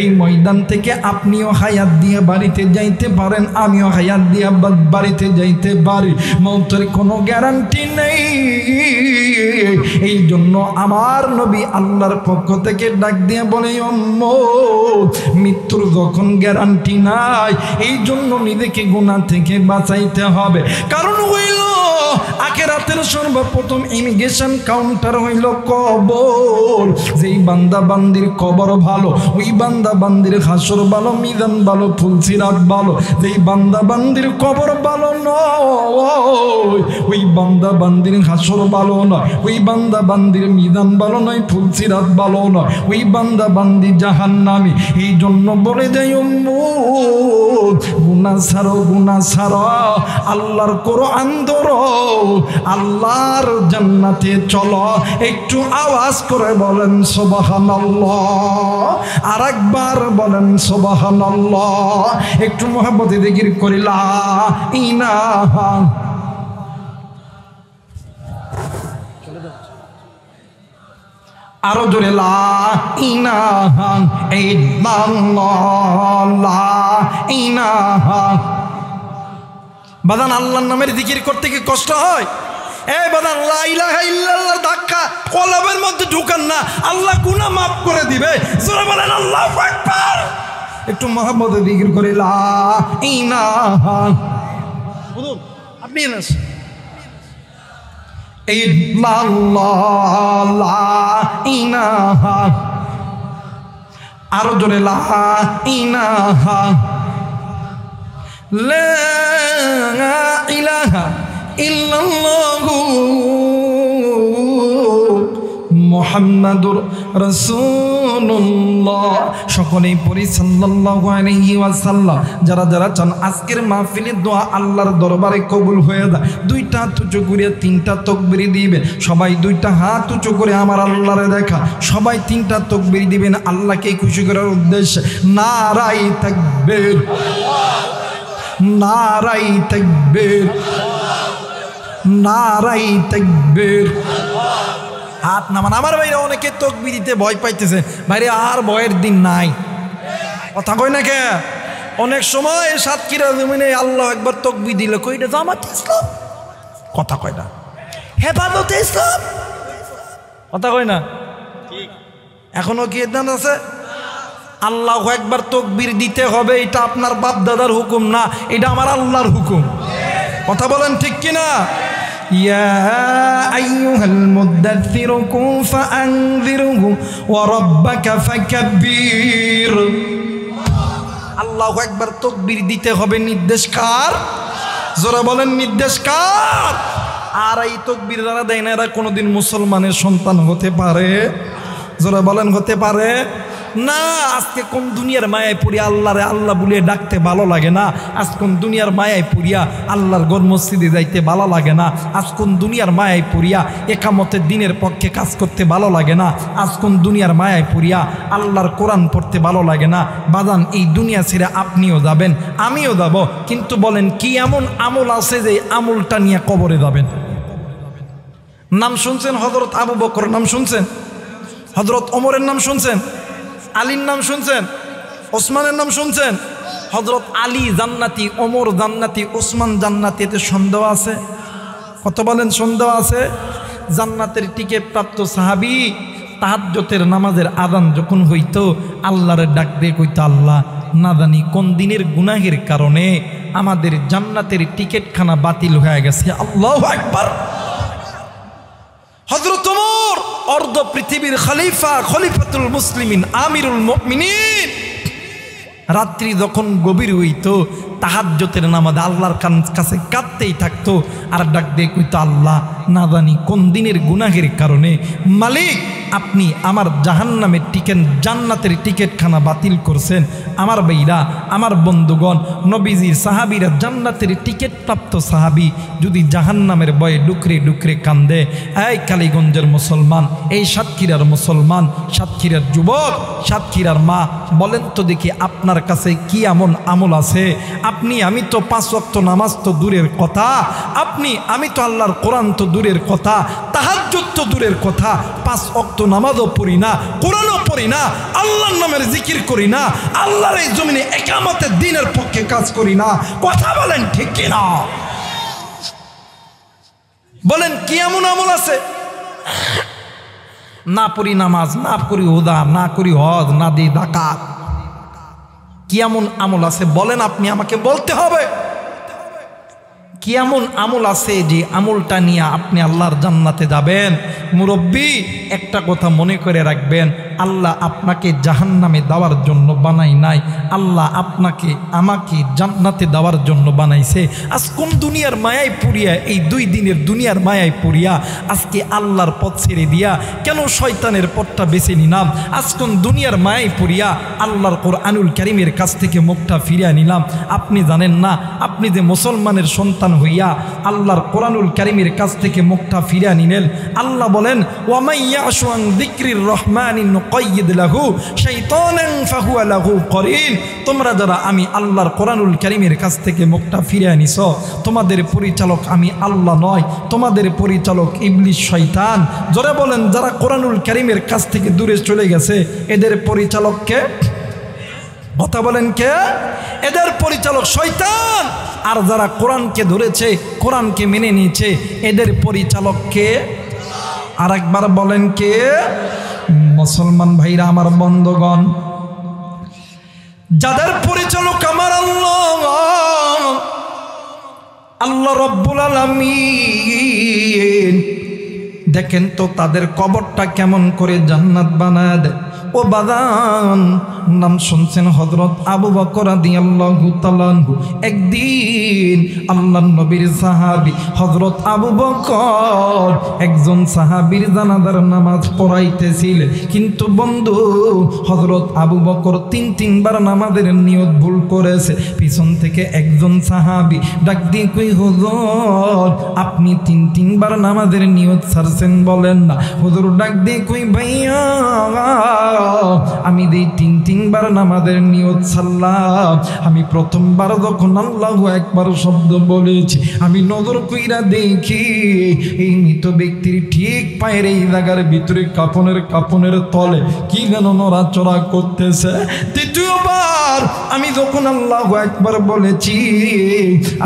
এই ময়দান থেকে আপনিও হায়াত দিয়ে বাড়িতে যাইতে পারেন, আমিও হায়াত দিয়ে বাড়িতে যাইতে পারি। মৌতের কোনো গ্যারান্টি নেই। এই জন্য আমার নবী আল্লাহর পক্ষ থেকে ডাক দিয়ে বলে, মৃত্যুর যখন গ্যারান্টি নাই, এই জন্য নিজেকে গুনাহ থেকে বাঁচাইতে হবে। কারণ হইল আখিরাতের সর্বপ্রথম ইমিগ্রেশন কাউন্টার হইল কবর। যেই বান্দা বান্দির কবর ভালো, ওই বান্দা বান্দির হাসর ভালো, মিজান ভালো, ফুলসিরাত ভালো। যেই বান্দা বান্দির কবর ভালো নয়, ওই বান্দা বান্দির হাসর ভালো নয়, ওই বান্দা বান্দির মিজান ভালো নয়, ফুলসিরাত ভালো নয়, ওই বান্দা বান্দি জাহান্নামী। এই জন্য বলে যাই গুনাহ ছাড়ো, গুনাহ ছাড়ো, আল্লাহর কোরআন ধরো, আল্লাহর জান্নাতে চলো। একটু আওয়াজ করে বলেন সুবহানাল্লাহ, আরেকবার বলেন সুবহানাল্লাহ। একটু মুহাব্বতে জিকির করি লা ইলাহা, আরো জোরে লা ইলাহা ইল্লাল্লাহ, লা ইলাহা। বাদান আল্লাহর নামের জিকির করতে কি কষ্ট হয়? এই বাদান লা ইলাহা ইল্লাল্লাহর ধাক্কা কলবের মধ্যে ঢুকান না, আল্লাহ গুনাহ মাফ করে দিবে। জোরে বলেন আল্লাহু আকবার। একটু মুহাম্মদে জিকির করে লা ইলাহা, বলুন আপনি এনাস ইল্লাল্লাহ, লা ইলাহা, আরো জোরে লা ইলাহা, লা ইলাহা ইল্লাল্লাহু মুহাম্মাদুর রাসূলুল্লাহ। সকলেই পড়ি সাল্লাল্লাহু আলাইহি ওয়াসাল্লাম। যারা যারা চান আজকের মাহফিলের দোয়া আল্লাহর দরবারে কবুল হয়ে যায়, 2টা হাত উঁচু করে 3টা তাকবীর দিবেন। সবাই 2টা হাত উঁচু করে আমার আল্লাহরে দেখা, সবাই 3টা তাকবীর দিবেন আল্লাহকে খুশি করার উদ্দেশ্যে। নারাই তাকবীর, নারাই তাকবীর, নারাই তাকবীর। হাত নামান। আমার ভাইরা অনেকে তাকবীর দিতে ভয় পাইতেছে, ভাইরে আর ভয়ের দিন নাই। কথা কই না কে? অনেক সময় সাতক্ষীরা জমিনে আল্লাহ একবার তাকবীর দিলে কইটা জামাতে ইসলাম, কথা কয় না। হেফাজতে ইসলাম, কথা কয় না। এখনো কি এদান আছে? আল্লাহ একবার তাকবীর দিতে হবে, এটা আপনার বাপ দাদার হুকুম না, এটা আমার আল্লাহর হুকুম। কথা বলেন ঠিক কিনা? ইয়া আইয়ুহাল মুদাথথির কুম ফাআনযিরহু ওয়া রাব্বাকা ফাকাব্বির। আল্লাহু আকবার তাকবীর দিতে হবে, নির্দেশ কার? জোরে বলেন নির্দেশ কার? আর এই তাকবীর যারা দেয় না এরা কোনোদিন মুসলমানের সন্তান হতে পারে? জোরে বলেন হতে পারে না। আজকে কোন দুনিয়ার মায়ায় পড়িয়া আল্লাহরে আল্লাহ বলিয়ে ডাকতে ভালো লাগে না। আজ কোন দুনিয়ার মায়ায় পড়িয়া আল্লাহর ঘর মসজিদে যাইতে ভালো লাগে না। আজ কোন দুনিয়ার মায়ায় পড়িয়া একামতের দিনের পক্ষে কাজ করতে ভালো লাগে না। আজ কোন দুনিয়ার মায়ায় পড়িয়া আল্লাহর কোরআন পড়তে ভালো লাগে না। বাদান এই দুনিয়া ছেড়ে আপনিও যাবেন, আমিও যাব, কিন্তু বলেন কি এমন আমল আছে যে আমলটা নিয়ে কবরে যাবেন? নাম শুনছেন হযরত আবু বকর, নাম শুনছেন হযরত ওমরের নাম শুনছেন, আলীর নাম শুনছেন, ওসমানের নাম শুনছেন। হযরত আলী জান্নাতি, ওমর জান্নাতি, ওসমান জান্নাতি, এতে সন্দেহ আছে? কত বলেন সন্দেহ আছে? জান্নাতের টিকিট প্রাপ্ত সাহাবী তাহাজ্জুদের নামাজের আযান যখন হইতো আল্লাহর ডাক দিয়ে কইতো, আল্লাহ না জানি কোন দিনের গুনাহের কারণে আমাদের জান্নাতের টিকিটখানা বাতিল হয়ে গেছে। আল্লাহু আকবার। হযরত ওমর অর্ধ পৃথিবীর খলিফা, খলিফাতুল মুসলিমিন, আমিরুল মুমিনিন, রাত্রি যখন গভীর হইতো তাহাজ্জুদের নামাজ আল্লাহর কাছে কাঁদতেই থাকতো আর ডাক দিয়ে কইতো, আল্লাহ না জানি কোন দিনের গুনাহের কারণে মালিক আপনি আমার জাহান্নামের টিকেট, জান্নাতের টিকিটখানা বাতিল করছেন। আমার ভাইরা, আমার বন্ধুগণ, নবীজির সাহাবীরা জান্নাতের টিকিট প্রাপ্ত সাহাবী যদি জাহান্নামের ভয়ে ডুকরে ডুকরে কান্দে, এই কালীগঞ্জের মুসলমান, এই সাতক্ষীরার মুসলমান, সাতক্ষীরার যুবক, সাতক্ষীরার মা, বলেন তো দেখি আপনার কাছে কি এমন আমল আছে? আপনি আমি তো 5 ওয়াক্ত নামাজ তো দূরের কথা, আপনি আমি তো আল্লাহর কোরআন তো দূরের কথা, তাহাজ্জুদ তো দূরের কথা, 5 ওয়াক্ত নামাজও পড়ি না, কোরআনও পড়ি না, আল্লাহর নামের জিকির করি না, আল্লাহর এই জমিনে একামতের দিনের পক্ষে কাজ করি না। কথা বলেন ঠিক কিনা? বলেন কি এমন আমল আছে? না পড়ি নামাজ, না করি হুদা, না করি হজ, না দিই যাকাত, কি এমন আমল আছে বলেন? আপনি আমাকে বলতে হবে কি এমন আমল আছে যে আমলটা নিয়ে আপনি আল্লাহর জান্নাতে যাবেন। মুরব্বী একটা কথা মনে করে রাখবেন, আল্লাহ আপনাকে জাহান্নামে দেওয়ার জন্য বানাই নাই, আল্লাহ আপনাকে আমাকে জান্নাতে দেওয়ার জন্য বানাইছে। আজ কোন দুনিয়ার মায়ায় পড়িয়া, এই 2 দিনের দুনিয়ার মায়ায় পড়িয়া আজকে আল্লাহর পথ ছেড়ে দিয়া কেন শয়তানের পথটা বেছে নিলাম? আজ কোন দুনিয়ার মায়ায় পড়িয়া আল্লাহর কোরআনুল কারীমের কাছ থেকে মুখটা ফিরিয়ে নিলাম? আপনি জানেন না, আপনি যে মুসলমানের সন্তান হইয়া আল্লাহর কোরআনুল কারীমের কাছ থেকে মুখটা ফিরিয়ে নিলেন। আল্লাহ বলেন, ওয়া মান ইয়াশু আন যিকরির রহমানি নুকাইয়িদ লাহু শাইতানান ফাহুয়া লাহু করিন। তোমরা যারা আমি আল্লাহর কোরআনুল কারীমের কাছ থেকে মুখটা ফিরিয়ে নিছো, তোমাদের পরিচালক আমি আল্লাহ নয়, তোমাদের পরিচালক ইবলিস, শয়তান। যারা বলেন যারা কোরআনুল কারীমের কাছ থেকে দূরে চলে গেছে এদের পরিচালক কে? কথা বলেন কে? এদের পরিচালক শয়তান। আর যারা কোরআনকে ধরেছে, কোরআনকে মেনে নিয়েছে, এদের পরিচালক কে? আর একবার বলেন কে? মুসলমান ভাইরা, আমার বন্ধুগণ, যাদের পরিচালক আমার আল্লাহ, আল্লাহ রব্বুল আলামিন, দেখেন তো তাদের কবরটা কেমন করে জান্নাত বানায় দেয়। ও বাদান, নাম শুনছেন হযরত আবু বকর রাদিয়াল্লাহু তাআলা আনহু। একদিন আল্লাহর নবীর সাহাবী হযরত আবু বকর একজন সাহাবীর জানাজার নামাজ পড়াইতেছিলেন, কিন্তু বন্ধু হযরত আবু বকর 3বার নামাজের নিয়ত ভুল করেছে। পিছন থেকে একজন সাহাবী ডাক দিয়ে কই, হুজুর আপনি 3বার নামাজের নিয়ত ছাড়ছেন বলেন না? হুজুর ডাক দিয়ে কই, ভাইয়া আমি যে 3 তিনবার নামাজের নিয়ত ছাড়লাম। আমি প্রথমবার যখন আল্লাহু আকবার শব্দ বলেছি, আমি নজর কইরা দেখি এই মৃত ব্যক্তির ঠিক পায়ের এই জায়গার ভিতরে কাপনের তলে কি যেন নড়াচড়া করতেছে। দ্বিতীয়বার আমি যখন আল্লাহু আকবার বলেছি,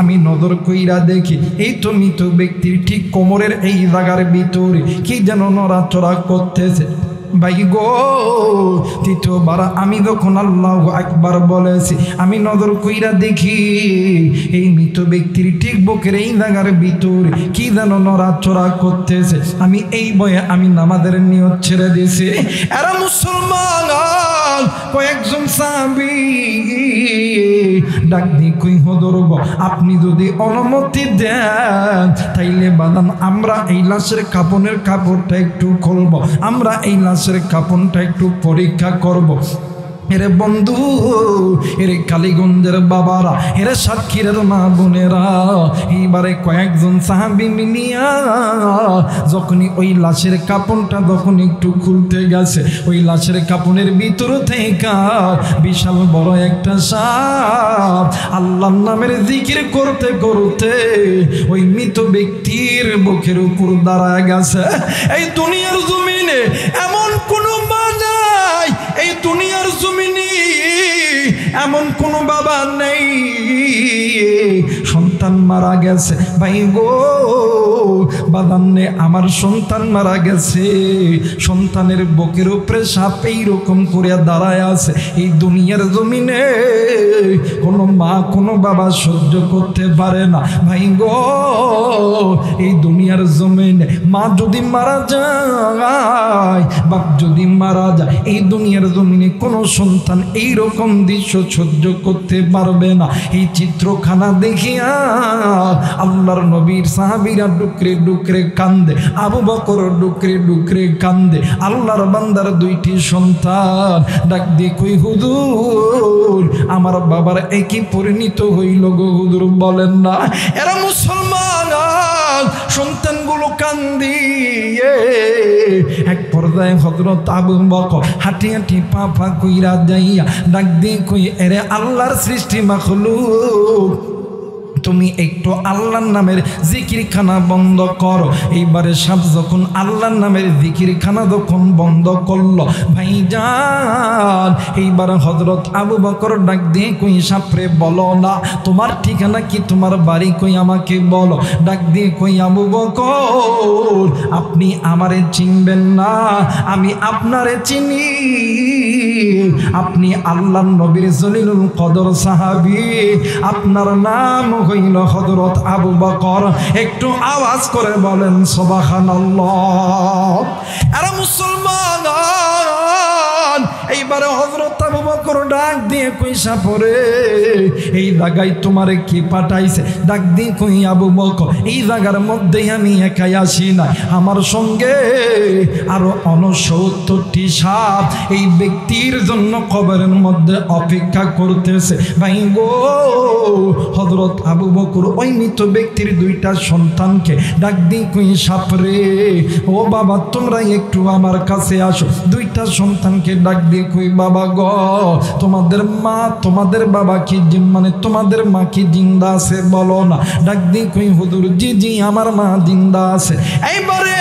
আমি নজর কইরা দেখি এই তো মৃত ব্যক্তির ঠিক কোমরের এই জায়গার ভিতরে কি যেন নড়াচড়া করতেছে। ভাই গো, তৃতীয়বার আমি যখন আল্লাহু আকবার বলেছি, আমি নজর কইরা দেখি এই মৃত ব্যক্তির ঠিক বুকের এই জায়গার ভিতরে কি যেন নড়াচড়া করতেছে। আমি এই ভয়ে আমি নামাজের নিয়ত ছেড়ে দিয়েছি। এরা মুসলমান কয়েকজন সাহাবী ডাক দিয়ে কই, হুজুর গো, আপনি যদি অনুমতি দেন তাইলে বাদান আমরা এই লাশের কাপড়টা একটু খুলবো, আমরা এই লাশের কাপড়টা একটু পরীক্ষা করব। এরে বন্ধু, এরে কালীগঞ্জের বাবারা, এরে সাতক্ষীরের মা বোনেরা, এইবারে কয়েকজন সাহাবী মিলিয়া যখনই ওই লাশের কাপড়টা যখন একটু খুলতে গেছে, ওই লাশের কাপড়ের ভিতর থেকে বিশাল বড় একটা সাপ আল্লাহর নামের জিকির করতে করতে ওই মৃত ব্যক্তির বুকের উপর দাঁড়ায় গেছে। এই দুনিয়ার জমিনে এমন কোনো মা নাই, এই দুনিয়ার জমিনে এমন কোনো বাবা নেই সন্তান মারা গেছে। ভাই গো, বাদান্নে আমার সন্তান মারা গেছে, সন্তানের বুকের উপরে সাপ এইরকম করে দাঁড়ায় আছে। এই দুনিয়ার জমিনে কোনো মা কোনো বাবা সহ্য করতে পারে না। ভাই গো, এই দুনিয়ার জমিনে মা যদি মারা যায়, বাপ যদি মারা যায়, এই দুনিয়ার জমিনে কোনো সন্তান এইরকম দৃশ্য সহ্য করতে পারবে না। এই চিত্রখানা দেখিয়া আল্লাহর নবীর সাহাবীরা ডুকরে ডুকরে কান্দে, আবু বকর ডুকরে ডুকরে কান্দে। আল্লাহর বান্দার দুইটি সন্তান ডাক দিয়ে কই, হুজুর আমার বাবার একই পরিণত হইল গো হুজুর, বলেন না। এরা মুসলমান সন্তানগুলো কান্দিয়ে এক পর্যায়ে হযরত আবু বকর হাঁটি হাঁটি পা পা কইরা যাইয়া ডাক দিয়ে কই, এরে আল্লাহর সৃষ্টি মাখলুক, তুমি একটু আল্লাহর নামের জিকিরখানা বন্ধ করো। এইবারে সাপ যখন আল্লাহর নামের জিকিরখানা যখন বন্ধ করলো, ভাইজান এইবার হযরত আবু বকর ডাক দিয়ে কই, সাপরে বলো না তোমার ঠিকানা কি, তোমার বাড়ি কই, আমাকে বলো। ডাক দিয়ে কই, আবু বকর আপনি আমারে চিনবেন না, আমি আপনারে চিনি, আপনি আল্লাহর নবীর জলিলুল কদর সাহাবী, আপনার নাম হইল হযরত আবু বকর। একটু আওয়াজ করে বলেন সুবহানাল্লাহ। এরা মুসলমান এইবারে হযরত আবু বকর ডাক দিয়ে কই, সাপরে এই জায়গায় তোমারে কি পাঠাইছে? ডাক দিয়ে কই, আবু বকর এই জায়গার মধ্যে আমি একাই আসি না, আমার সঙ্গে আরো 69টি সাপ এই ব্যক্তির জন্য কবরের মধ্যে অপেক্ষা করতেছে। ভাই গো, হযরত আবু বকর ওই মৃত ব্যক্তির দুইটা সন্তানকে ডাক দিয়ে কই, সাপরে ও বাবা তোমরা একটু আমার কাছে আসো। দুইটা সন্তানকে ডাক দিয়ে কই, বাবা গো, তোমাদের মা তোমাদের বাবা কি মানে তোমাদের মা কি জিন্দা আছে বলো না। ডাক দিয়ে কই, হুজুর জি জি আমার মা জিন্দা আছে। এইবারে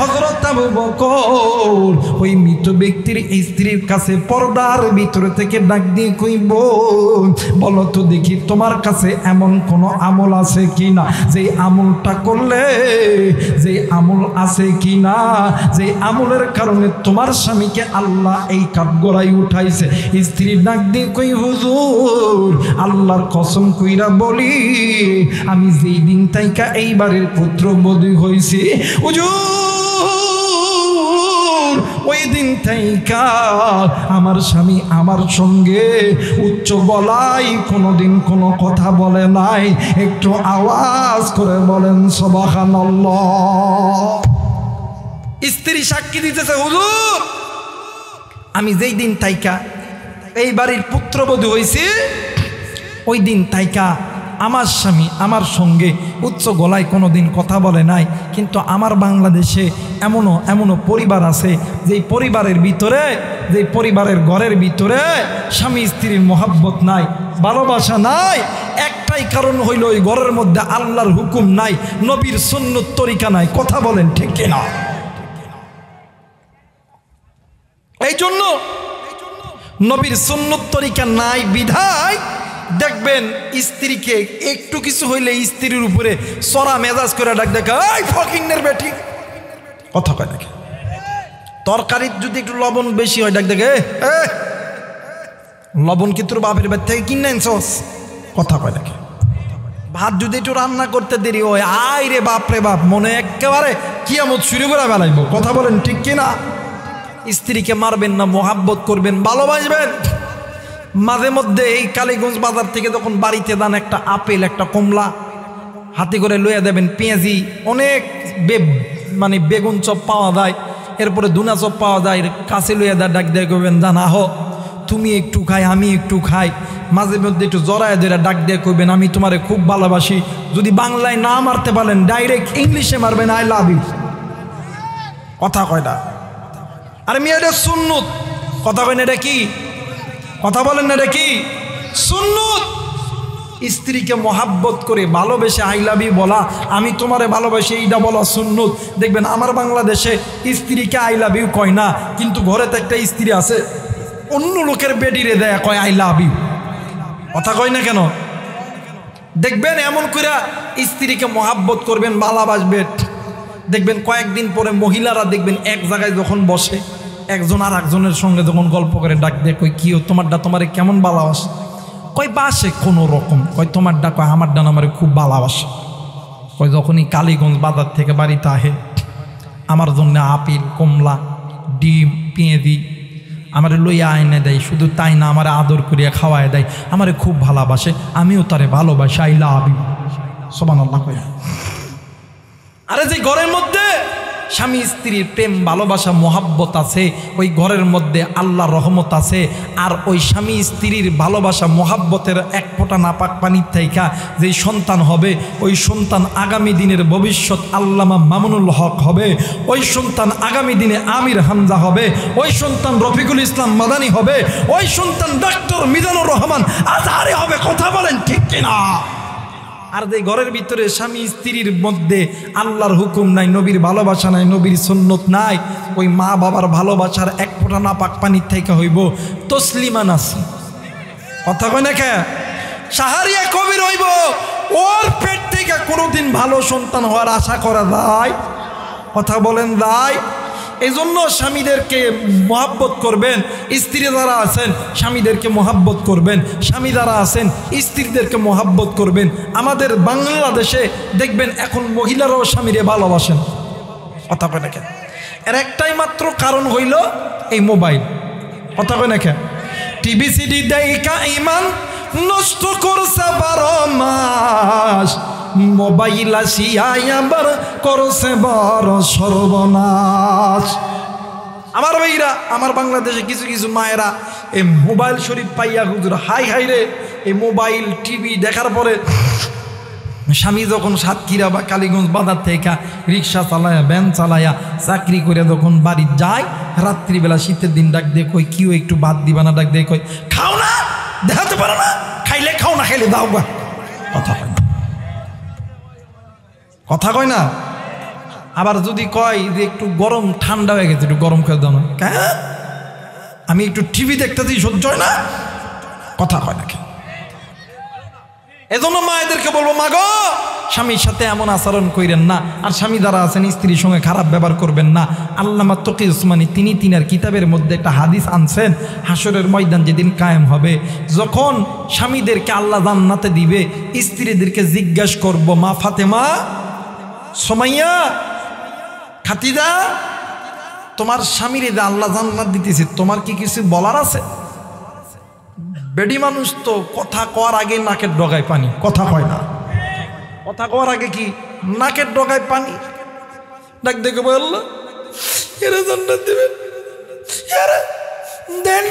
হযরত আবু বকর ওই মৃত ব্যক্তির স্ত্রীর কাছে পর্দার ভিতর থেকে ডাক দিয়ে কই, বোন বলো তো দেখি তোমার কাছে এমন কোন আমল আছে কিনা, যে আমলটা করলে, যে আমল আছে কিনা, যে আমলের কারণে তোমার স্বামীকে আল্লাহ এই কাঠগড়ায় উঠাইছে। স্ত্রী ডাক দিয়ে কই, হুজুর আল্লাহর কসম কইরা বলি, আমি যেই দিন তাইকা এই বাড়ির পুত্রবধূ হইছি, হুজুর ওই দিন তাইকা আমার স্বামী আমার সঙ্গে উচ্চ গলায় কোনোদিন কোনো কথা বলে নাই। একটু আওয়াজ করে বলেন সুবহানাল্লাহ। স্ত্রী সাক্ষী দিতেছে, হুজুর আমি যেই দিন তাইকা এই বাড়ির পুত্রবধূ হইছি, ওই দিন তাইকা আমার স্বামী আমার সঙ্গে উচ্চ গলায় কোনোদিন কথা বলে নাই, কিন্তু আমার বাংলাদেশে এমনও পরিবার আছে যেই পরিবারের ভিতরে, যেই পরিবারের ঘরের ভিতরে স্বামী স্ত্রীর মহাব্বত নাই, ভালোবাসা নাই। একটাই কারণ হইল ওই ঘরের মধ্যে আল্লাহর হুকুম নাই, নবীর সুন্নত তরিকা নাই। কথা বলেন ঠিক কিনা? এই জন্য নবীর সুন্নত তরিকা নাই বিধায় দেখবেন স্ত্রীকে একটু কিছু হইলে স্ত্রীর উপরে চড়া মেজাজ করে ডাক দেখে, এই ফকিন্নের বেটি। কথা কয় দেখে। তরকারির যদি একটু লবণ বেশি হয় ডাক দেখে, লবণ কি তোর বাপের বাড়ি থেকে কিনে আনছস? কথা কয় দেখে। ভাত যদি একটু রান্না করতে দেরি হয়, আয় রে বাপ রে বাপ, মনে একেবারে কিয়ামত শুরু করে বেলাইব। কথা বলেন ঠিক কিনা? স্ত্রীকে মারবেন না, মোহাব্বত করবেন, ভালোবাসবেন। মাঝে মধ্যে এই কালীগঞ্জ বাজার থেকে যখন বাড়িতে দান একটা আপেল একটা কমলা হাতে করে লইয়া দেবেন, পেঁয়াজি অনেক মানে বেগুন চপ পাওয়া যায়, এরপরে দুনা চপ পাওয়া যায়, কাছে লইয়া ডাক দিয়ে কইবেন, জানা হো তুমি একটু খাই আমি একটু খাই। মাঝে মধ্যে একটু জড়ায় ধরে ডাক দিয়ে কইবেন, আমি তোমারে খুব ভালোবাসি। যদি বাংলায় না মারতে পারেন ডাইরেক্ট ইংলিশে মারবেন, আই লাভ ইউ। কথা কয় না? আরে মেয়ে এটা সুন্নত। কথা কয় না? এটা কি? কথা বলেন না? এটা কি সুন্নত? স্ত্রীকে মহাব্বত করে ভালোবেসে আই লাভ ইউ বলা, আমি তোমারে ভালোবাসি, এইটা বলা সুন্নত। দেখবেন আমার বাংলাদেশে স্ত্রীকে আই লাভ ইউ কয় না, কিন্তু ঘরেতে একটা স্ত্রী আছে অন্য লোকের বেডিরে দেয় কয় আই লাভ ইউ। কথা কয় না কেন? দেখবেন এমন করে স্ত্রীকে মহাব্বত করবেন, ভালোবাসবেন। দেখবেন কয়েকদিন পরে মহিলারা দেখবেন এক জায়গায় যখন বসে, একজন আর একজনের সঙ্গে যখন গল্প করে ডাক দিয়ে কই, কি তোমারটা তোমারে কেমন ভালোবাসে? কয় বাসে কোনো রকম। কয় তোমারটা? কয় আমার ডান আমারে খুব ভালোবাসে। কয় যখনই কালীগঞ্জ বাজার থেকে বাড়িতে আহে আমার জন্য আপেল কমলা ডিম পেঁয়াজি আমারে লইয়া আইনে দেয়। শুধু তাই না, আমারে আদর করিয়া খাওয়ায় দেয়, আমারে খুব ভালোবাসে, আমিও তারে ভালোবাসি, আই লাভ ইউ। সুবহানাল্লাহ কয়। আরে যে ঘরের মধ্যে স্বামী স্ত্রীর প্রেম ভালোবাসা মহাব্বত আছে, ওই ঘরের মধ্যে আল্লাহর রহমত আছে। আর ওই স্বামী স্ত্রীর ভালোবাসা মহাব্বতের এক ফোঁটা নাপাক পানির থাইকা যেই সন্তান হবে, ওই সন্তান আগামী দিনের ভবিষ্যৎ আল্লামা মামুনুল হক হবে, ওই সন্তান আগামী দিনে আমির হামজা হবে, ওই সন্তান রফিকুল ইসলাম মাদানী হবে, ওই সন্তান ডক্টর মিজানুর রহমান আজহারি হবে। কথা বলেন ঠিক কিনা? আর যে ঘরের ভিতরে স্বামী স্ত্রীর মধ্যে আল্লাহর হুকুম নাই, নবীর ভালোবাসা নাই, নবীর সুন্নত নাই, ওই মা বাবার ভালোবাসার এক ফোঁটা না পাক পানির থেকে হইব তসলিমা নাসরিন। কথা কয় না কে? সাহারিয়া কবির হইব, ওর পেট থেকে কোনোদিন ভালো সন্তান হওয়ার আশা করা যায়? কথা বলেন যায়? এই জন্য স্বামীদেরকে মহাব্বত করবেন। স্ত্রী যারা আছেন স্বামীদেরকে মহাব্বত করবেন, স্বামী যারা আছেন স্ত্রীদেরকে মহাব্বত করবেন। আমাদের বাংলাদেশে দেখবেন এখন মহিলারাও স্বামীরে ভালোবাসেন। কথা কয় না কেন? এর একটাই মাত্র কারণ হইল এই মোবাইল। কথা কয় না কেন? টিভি সিডি দেখা ইমান নষ্ট করছে 12 মাস, মোবাইল আসিয়া আবার করছে বড় সর্বনাশ। আমার ভাইরা, আমার বাংলাদেশে কিছু কিছু মায়েরা এই মোবাইল শরীফ পাইয়া হুজুর হাই হাই রে, এই মোবাইল টিভি দেখার পরে স্বামী যখন সাতক্ষীরা বা কালীগঞ্জ বাজার থেকে রিক্সা চালায়া ভ্যান চালায়া চাকরি করে যখন বাড়ি যায়, রাত্রিবেলা শীতের দিন ডাক দিয়ে কই, কিও একটু ভাত দিবা না? ডাক দিয়ে কই, খাও না, দেখাতে পারো না, খাইলে খাও না খাইলে দাও গা। কথা কয় না? কথা কয় না? আবার যদি কয় যে একটু গরম ঠান্ডা হয়ে গেছে, একটু গরম করে দাও না, আমি একটু টিভি দেখতেছি, সহ্য হয় না। কথা কয় না? এজন্য মায়েদেরকে বলবো, মা গো স্বামীর সাথে এমন আচরণ কইরেন না। আর স্বামী যারা আছেন স্ত্রীর সঙ্গে খারাপ ব্যবহার করবেন না। আল্লামা তকি উসমানী তিনি তিনার কিতাবের মধ্যে একটা হাদিস আনছেন, হাসরের ময়দান যেদিন কায়েম হবে, যখন স্বামীদেরকে আল্লাহ জান্নাতে দিবে, স্ত্রীদেরকে জিজ্ঞাসা করব, মা ফাতেমা, সুমাইয়া, খাদিজা, তোমার স্বামীর যে আল্লাহ জান্নাত দিতেছে, তোমার কি কিছু বলার আছে? বেডি মানুষ তো কথা কওয়ার আগে নাকের ডগায় পানি। কথা কয় না? কথা কওয়ার আগে কি নাকের ডগায় পানি। ডাক দেখে বলল, এরা জান্নাত দিবেন, এরা দেন।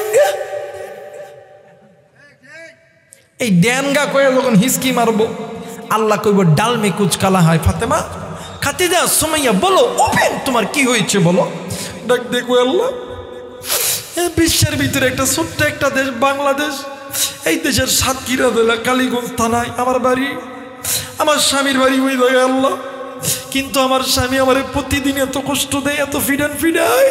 এই ড্যানগা কয়ে যখন হিসকি মারবো, আল্লাহ কইব ডাল মে কুচ কালা হয় ফাতেমা, খাতিজা সুমাইয়া বলো ওপেন তোমার কি হয়েছে বলো। ডাক দেখো আল্লাহ, বিশ্বের ভিতরে একটা ছোট্ট একটা দেশ বাংলাদেশ, এই দেশের সাতক্ষীরা জেলা কালীগঞ্জ থানায় আমার বাড়ি, আমার স্বামীর বাড়ি ওই জায়গায় আল্লাহ। কিন্তু আমার স্বামী আমার প্রতিদিন এত কষ্ট দেয়, এত ফিডায়,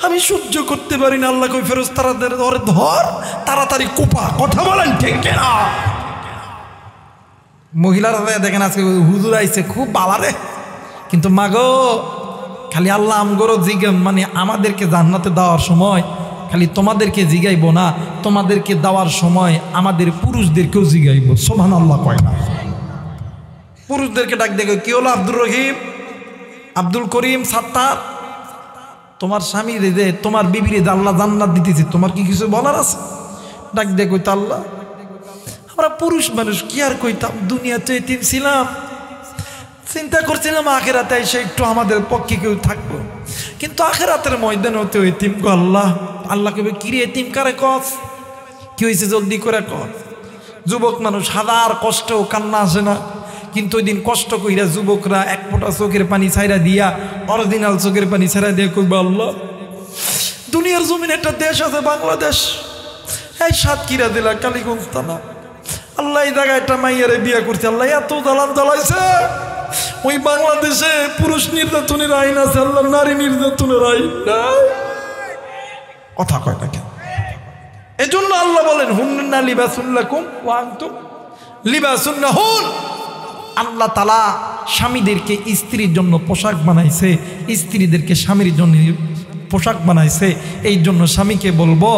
আমি সহ্য করতে পারি না। আল্লাহ কই ফেরজ তারা ধরে ধর, তাড়াতাড়ি কোপা। কথা বলেন ঠিক না? মহিলারা দেখেন আজকে হুজুর আইছে খুব বালারে, কিন্তু মাগো খালি আল্লাহ আমগরও জিজ্ঞান, মানে আমাদেরকে জান্নাতে দেওয়ার সময় খালি তোমাদেরকে জিগাইব না, তোমাদেরকে দেওয়ার সময় আমাদের পুরুষদেরকেও জিগাইব। সুবহানাল্লাহ কয় না? পুরুষদেরকে ডাক দেখো, কি হলো আব্দুর রহিম, আব্দুল করিম, সাত্তার, তোমার স্বামী রে, তোমার বিবিরে আল্লাহ জান্নাত দিতেছে, তোমার কি কিছু বলার আছে? ডাক দিয়ে কইতা আল্লাহ আমরা পুরুষ মানুষ কি আর কইতাম, দুনিয়াতে এতিম ছিলাম, চিন্তা করছিলাম আখেরাতে এসে একটু আমাদের পক্ষে কেউ থাকবো, কিন্তু আখেরাতের ময়দানে হতে এতিম গো আল্লাহ। আল্লাহ কবে কিরে এতিম কারে কস, কি হয়েছে জলদি করে কস। যুবক মানুষ হাজার কষ্ট কান্না আসে না, কিন্তু ওই দিন কষ্ট কইরা যুবকরা এক ফোঁটা চোখের পানি ছাইরা দিয়া, অরিজিনাল চোখের পানি ছাইরা দিয়ে কইবা আল্লাহ দুনিয়ার জমিনে একটা দেশ আছে বাংলাদেশ, এই সাতক্ষীরা জেলা কালীগঞ্জ থানা, আল্লাহ এই জায়গায় একটা মাইয়ারে বিয়া করছে, আল্লাহ এত জ্বালান জ্বালাইছে। ওই বাংলাদেশে পুরুষ নির্যাতনের আইন আছে, আল্লাহ নারী নির্যাতনের আইন নাই। কথা কয় না কেন? এজন্য আল্লাহ বলেন হুন্না লিবাসুন লাকুম ওয়া আনতুম লিবাসুন লাহুন। আল্লাহ তাআলা স্বামীদেরকে স্ত্রীর জন্য পোশাক বানাইছে, স্ত্রীদেরকে স্বামীর জন্য পোশাক বানাইছে। এই জন্য স্বামীকে বলবো,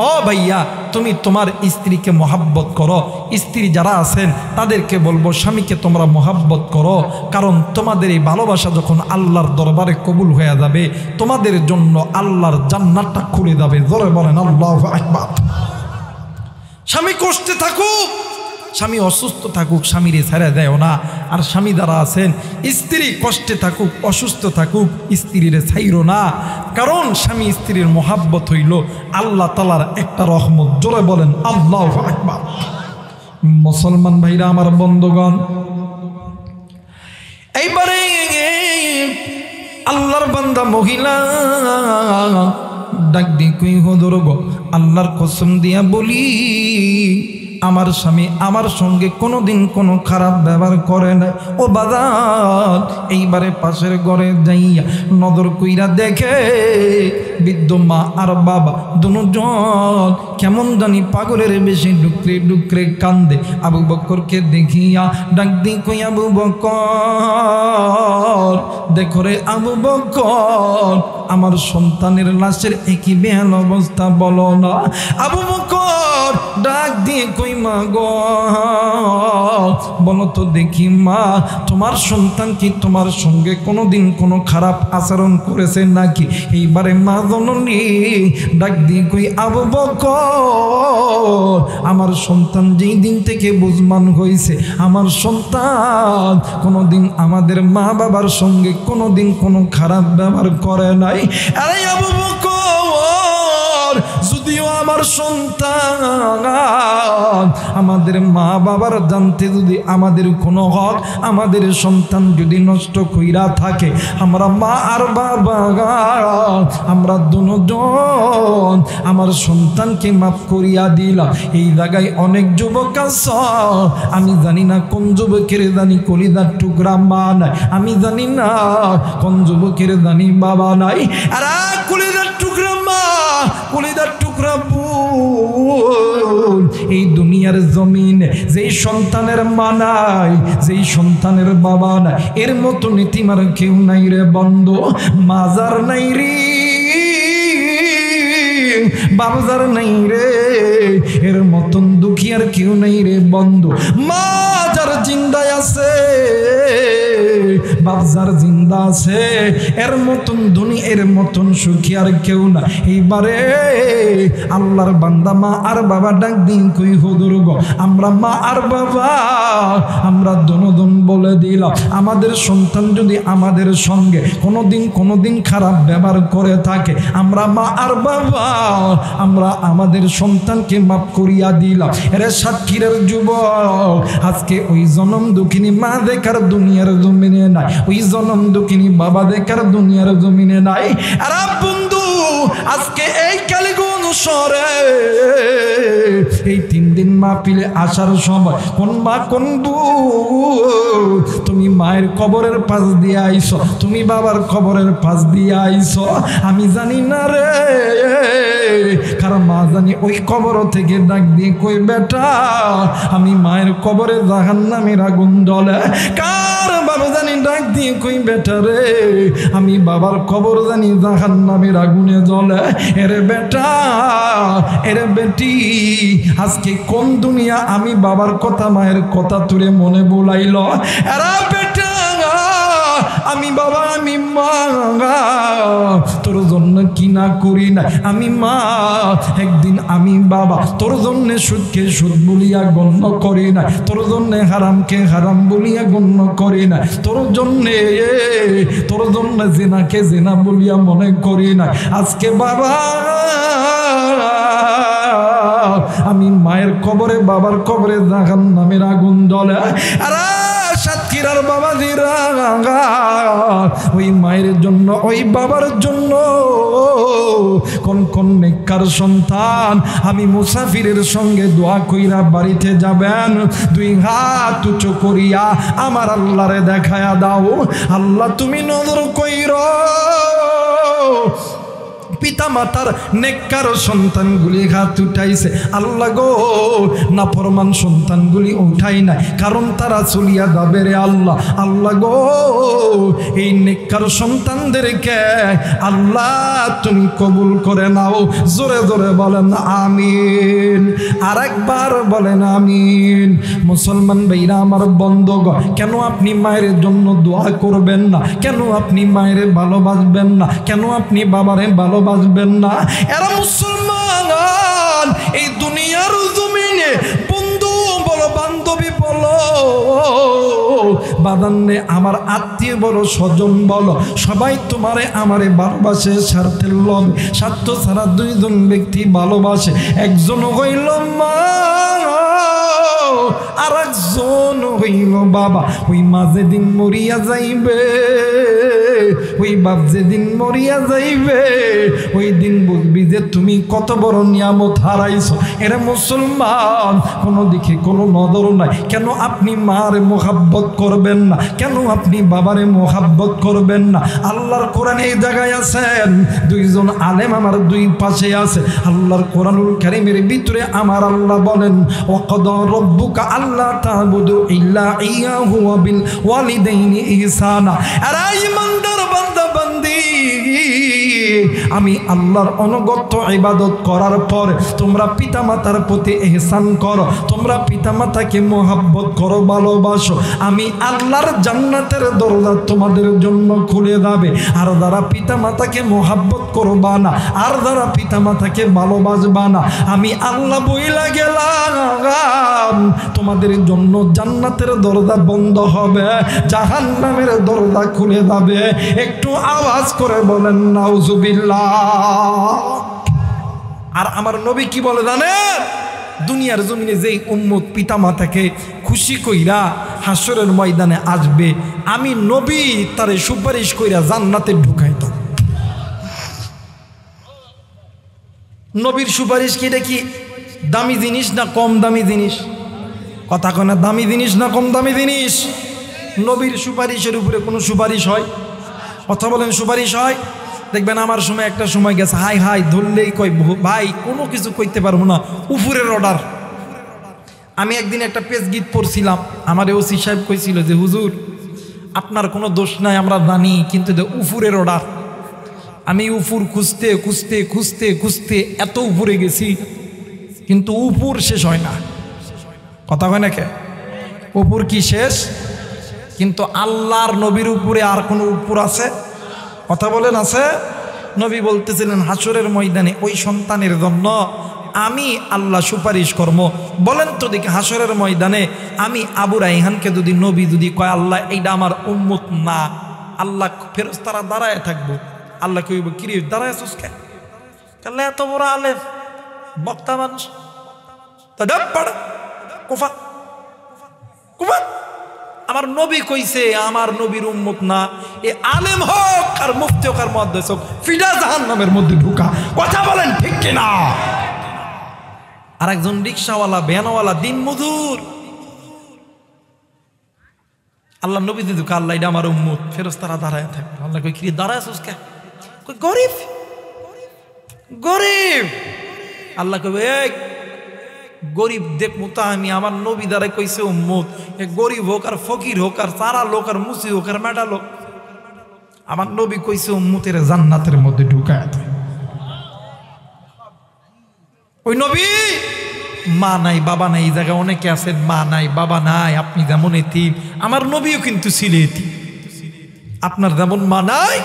ও ভাইয়া তুমি তোমার স্ত্রীকে মহাব্বত করো, স্ত্রী যারা আছেন তাদেরকে বলবো স্বামীকে তোমরা মহাব্বত করো, কারণ তোমাদের এই ভালোবাসা যখন আল্লাহর দরবারে কবুল হয়ে যাবে, তোমাদের জন্য আল্লাহর জান্নাতটা খুলে যাবে। জোরে বলেন আল্লাহু আকবার। স্বামী কষ্টে থাকুক, স্বামী অসুস্থ থাকুক, স্বামীরে ছেড়ে দেয় না। আর স্বামী যারা আছেন স্ত্রী কষ্টে থাকুক, অসুস্থ থাকুক, স্ত্রীরে ছাইরো না, কারণ স্বামী স্ত্রীর মহাব্বত হইল আল্লাহ তাআলার একটা রহমত। জোরে বলেন আল্লাহু আকবার। মুসলমান ভাইরা আমার বন্ধুগণ, এইবারে আল্লাহর বান্দা মহিলা ডাক দি কই হুজুর গো, আল্লাহর কসম দিয়া বলি আমার স্বামী আমার সঙ্গে কোনোদিন কোনো খারাপ ব্যবহার করে না। ও বাজার, এইবারে পাশের ঘরে যাইয়া নজর কইরা দেখে বৃদ্ধ মা আর বাবা দুজন কেমন জানি পাগলের বেশি ডুকরে ডুকরে কান্দে। আবু বকরকে দেখিয়া ডাক দি কই আবু বকর, দেখো রে আবু বকর, আমার সন্তানের লাশের একই বেহাল অবস্থা বলো না। আবু বকর ডাক দিয়ে কই মা গো, বলো তো দেখি মা, তোমার সন্তান কি তোমার সঙ্গে কোনোদিন কোনো খারাপ আচরণ করেছে নাকি? এইবারে মা জননী ডাক দিয়ে কই আবু বকর, আমার সন্তান যেই দিন থেকে বুঝমান হয়েছে, আমার সন্তান কোনোদিন আমাদের মা বাবার সঙ্গে কোনোদিন কোনো খারাপ ব্যবহার করে নাই। আরে আবু বকর, যদিও আমার সন্তান আমাদের মা বাবার জানতে যদি আমাদের কোনো হক আমাদের সন্তান যদি নষ্ট কইরা থাকে, আমরা মা আর বাবা আমরা দুজন আমার সন্তানকে মাফ করিয়া দিলাম। এই জায়গায় অনেক যুবক আছে, আমি জানি না কোন যুবকের জানি কলিজার টুকরা মা নাই, আমি জানি না কোন যুবকের জানি বাবা নাই। আর কলিজার টুকরা মা, কলিজার টুকরা বোন, এই দুনিয়ার জমিনে যেই সন্তানের মা নাই, যেই সন্তানের বাবা নাই, এর মতো নীতিমার কেউ নাই রে বন্ধু। মাজার নাই রে, বাবজার নাই রে, এর মতন দুঃখিয়ার কেউ নাই রে বন্ধু। মা যার জিন্দায় আছে, বাপ যার জিন্দা আছে এর মতন ধনী এর মতন সুখী আর কেউ না। এইবারে আল্লাহর বান্দা মা আর বাবা ডাক দিন কই হুজুর গো আমরা মা আর বাবা আমরা দনদন বলে দিলাম আমাদের সন্তান যদি আমাদের সঙ্গে কোনোদিন খারাপ ব্যবহার করে থাকে আমরা মা আর বাবা আমরা আমাদের সন্তানকে মাফ করিয়া দিলাম। এর সাতক্ষীরার যুবক আজকে ওই জনম দুঃখিনী মা দেখার দুনিয়ার জমিনে নাই, ওই জনম দুঃখিনী বাবা দেখার দুনিয়ার জমিনে নাই। আর বন্ধু আজকে এই কালীগঞ্জ শহরে এই 3 দিন মাহফিলে আসার সময় কোন মা কোন তুমি মায়ের কবরের পাশ দিয়ে আইছো, তুমি বাবার কবরের পাশ দিয়ে আইছো আমি জানি না রে, কারণ মা জানি ওই কবর থেকে ডাক দিয়ে কই বেটা আমি মায়ের কবরে জাহান্নামের আগুন জ্বলে, কার বাবা জানি ডাক দিয়ে কই বেটা রে আমি বাবার কবর জানি জাহান্নামের আগুনে জ্বলে। এরে বেটা এরে বেটি আজকে কোন দুনিয়া আমি বাবার কথা মায়ের কথা তুলে মনে বলাইল। এরা বেটা আমি বাবা আমি মা তোর জন্য কি না করি না, আমি মা একদিন আমি বাবা তোর জন্য সুদকে সুদ বলিয়া গণ্য করি না, তোর জন্য হারামকে হারাম বলিয়া গণ্য করি না, তোর জন্য জেনাকে জেনা বলিয়া মনে করি না। আজকে বাবা আমি মায়ের কবরে বাবার কবরে জাহান্নামের আগুন জ্বলে। আর সাতক্ষীরার বাবাজিরা ওই মায়ের জন্য ওই বাবার জন্য কোন কোন নেককার সন্তান আমি মুসাফিরের সঙ্গে দোয়া কইরা বাড়িতে যাবেন 2 হাত উঁচু করিয়া আমার আল্লাহরে দেখায়া দাও। আল্লাহ তুমি নজর কইরো পিতা মাতার নেককার সন্তানগুলি হাত উঠাইছে, আল্লাহ গো নাফরমান সন্তানগুলি উঠাই নাই কারণ তারা চলিয়া যাবে রে আল্লাহ। আল্লাহ গো এই নেককার সন্তানদেরকে আল্লাহ তুমি কবুল করে নাও। জোরে জোরে বলেন আমিন, আর একবার বলেন আমিন। মুসলমান ভাইরা আমার বন্ধুগণ কেন আপনি মায়ের জন্য দোয়া করবেন না, কেন আপনি মায়ের ভালোবাসবেন না, কেন আপনি বাবারে ভালোবাসবেন না? এরা মুসলমান এই দুনিয়ার জমিনে বন্ধু বলো বান্ধবী বলো বাদান্নে আমার আত্মীয় বলো স্বজন বলো সবাই তোমারে আমারে ভালোবাসে স্বার্থের লোভ, স্বার্থ ছাড়া 2 জন ব্যক্তি ভালোবাসে, একজন হইল মা আর একজন হইল বাবা। ওই মা যেদিন মরিয়া যাইবে, ওই বাপ যেদিন মরিয়া যাইবে ওই দিন বুঝবি যে তুমি কত বড় নিয়ামত হারাইছো। এরা মুসলমান কোনো দিকে কোনো নজর নাই। কেন আপনি মারে মোহাব্বত করবেন না, কেন আপনি বাবারে মোহাব্বত করবেন না? আল্লাহর কোরআন এই জায়গায় আছেন, 2 জন আলেম আমার 2 পাশে আছে। আল্লাহর কোরআনুল কারীমের ভিতরে আমার আল্লাহ বলেন ওয়াকাদা রাব্বুকা আল্লা তা'বুদু ইল্লা ইয়াহু ওয়া বিল ওয়ালিদাইনি ইহসানা। আর ঈমানদার বান্দা বান্দি আমি আল্লাহর অনুগত ইবাদত করার পর তোমরা পিতামাতার প্রতি ইহসান করো, তোমরা পিতামাতাকে মোহাব্বত করো, ভালোবাসো, আমি আল্লাহর জান্নাতের দরজা তোমাদের জন্য খুলে যাবে। আর যারা পিতামাতাকে মোহাব্বত করবা না, আর যারা পিতামাতাকে ভালোবাসবা না, আমি আল্লাহ বইলা গেলাম তোমাদের জন্য জান্নাতের দরজা বন্ধ হবে, জাহান্নামের দরজা খুলে যাবে। একটু আওয়াজ করে বলেন নাউজুবিল্লাহ। আর আমার নবী কি বলে জানেন? দুনিয়ার জমিনে যেই উম্মত পিতামাতাকে খুশি কইরা হাসরের ময়দানে আসবে, আমি নবী তারে সুপারিশ কইরা জান্নাতে ঢুকাইতাম। নবীর সুপারিশ কি দেখি দামি জিনিস না কম দামি জিনিস? কথা কয় না, দামি জিনিস না কম দামি জিনিস? নবীর সুপারিশের উপরে কোনো সুপারিশ হয়? কথা বলেন সুপারিশ হয়? দেখবেন আমার সময় একটা সময় গেছে হাই হাই ধরলেই কই ভাই কোনো কিছু কইতে পারবো না, উপরের অর্ডার। আমি একদিন একটা পেজ গীত পড়ছিলাম, আমার ওসি সাহেব কইছিল যে হুজুর আপনার কোনো দোষ নাই আমরা জানি, কিন্তু উপরের অর্ডার। আমি উপর খুঁজতে খুঁজতে খুঁজতে খুঁজতে এত উপরে গেছি, কিন্তু উপর শেষ হয় না। কথা হয় না কে? উপর কি শেষ? কিন্তু আল্লাহর নবীর উপরে আর কোনো উপর আছে? কথা বলেন আছে? নবী বলতেছিলেন হাসরের ময়দানে ওই সন্তানের জন্য আমি আল্লাহ সুপারিশ করব। বলেন তো দেখি হাসরের ময়দানে আমি আবু রাইহানকে যদি নবী যদি কয় আল্লাহ এইটা আমার উম্মত না, আল্লাহ ফেরেশতারা দাঁড়ায় থাকবো, আল্লাহ কইব কিরে দাঁড়ায় আছিস কেন? তাহলে এত বড় আলেম বক্তা মানুষ কুফা কুফা আমার নবী কইছে আমার নবীর উম্মত না, এ আলেম হোক আর মুফতি হোক আর মুহাদ্দিস হোক ফিদা জাহান্নামের মধ্যে ঢুকা। কথা বলেন ঠিক কিনা? আর একজন রিকশাওয়ালা ভ্যানওয়ালা দিন মজুর আল্লাহ নবী দিদুক আল্লাহ এটা আমার উম্মত, ফেরেশতারা দাঁড়ায় থাকবে। আল্লাহ কই কি দাঁড়ায় আছিস কেন? কই গরিব গরিব। আল্লাহ কইবে এই গরিব দেখমু তা আমি আমার নবী দ্বারা কইছে উম্মত, এ গরিব হোক আর ফকির হোক আর সারা লোক আর মুসি হোক আর মেটা লোক, আমার নবী কইছে উম্মতের জান্নাতের মধ্যে ঢুকায় দেয়। ওই নবী মা নাই বাবা নাই, এই জায়গায় অনেকে আছেন মা নাই বাবা নাই, আপনি যেমন এতিম, আমার নবীও কিন্তু ছিল এতিম। আপনার যেমন মা নাই,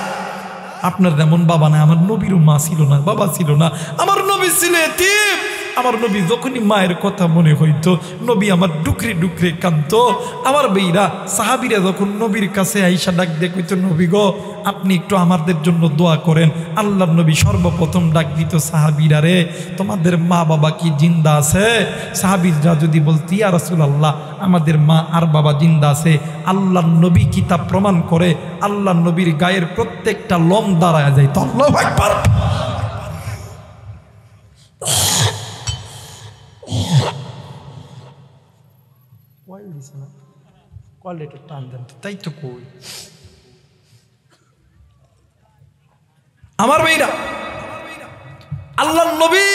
আপনার যেমন বাবা নাই, আমার নবীরও মা ছিল না বাবা ছিল না, আমার নবী ছিল এতিম। আমার নবী যখনই মায়ের কথা মনে হইতো নবী আমার ডুকরে ডুকরে কাঁদতো। আমার বেইরা সাহাবীরা যখন নবীর কাছে আইসা ডাক দিয়ে কইতো নবী গো আপনি একটু আমাদের জন্য দোয়া করেন, আল্লাহর নবী সর্বপ্রথম ডাক দিত সাহাবীরা রে তোমাদের মা বাবা কি জিন্দা আছে? সাহাবীরা যদি বলতো ইয়া রাসূলুল্লাহ আমাদের মা আর বাবা জিন্দা আছে, আল্লাহর নবী কিতাব প্রমাণ করে আল্লাহর নবীর গায়ের প্রত্যেকটা লোম দাঁড়ায় যায়। তো আল্লাহু আকবার। তাই তো কই আমার ভাইরা আল্লাহ নবী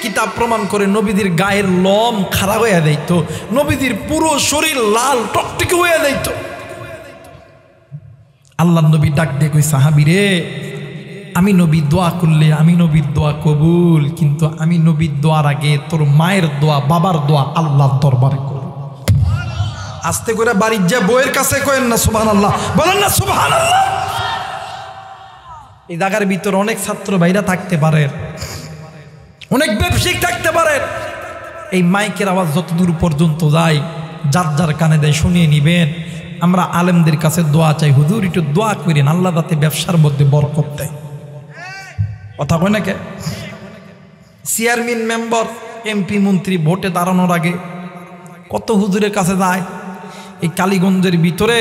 কিতাব প্রমাণ করে নবীদের গায়ের লোম খারাপ হয়ে যাইত, নবীদের পুরো শরীর লাল টকটকে হয়ে যাইত। আল্লাহ নবী ডাক দিয়ে কই সাহাবীরে আমি নবী দোয়া করলে আমি নবীর দোয়া কবুল, কিন্তু আমি নবীর দোয়ার আগে তোর মায়ের দোয়া বাবার দোয়া আল্লাহর দরবারে কর। আস্তে করে বাড়ির যা বইয়ের কাছে কয়েন না সুবহানাল্লাহ, বলেন না সুবহানাল্লাহ। এই জায়গার ভিতর অনেক ছাত্র ভাইরা থাকতে পারে, অনেক ব্যবসায়িক থাকতে পারে, এই মাইকের আওয়াজ যতদূর পর্যন্ত যায় যার যার কানে দেয় শুনিয়ে নিবেন। আমরা আলেমদের কাছে দোয়া চাই, হুজুর একটু দোয়া করেন আল্লাহ যাতে ব্যবসার মধ্যে বরকত দেয়। কথা কয় নাকি? চেয়ারম্যান মেম্বার এমপি মন্ত্রী ভোটে দাঁড়ানোর আগে কত হুজুরের কাছে যায়। এই কালীগঞ্জের ভিতরে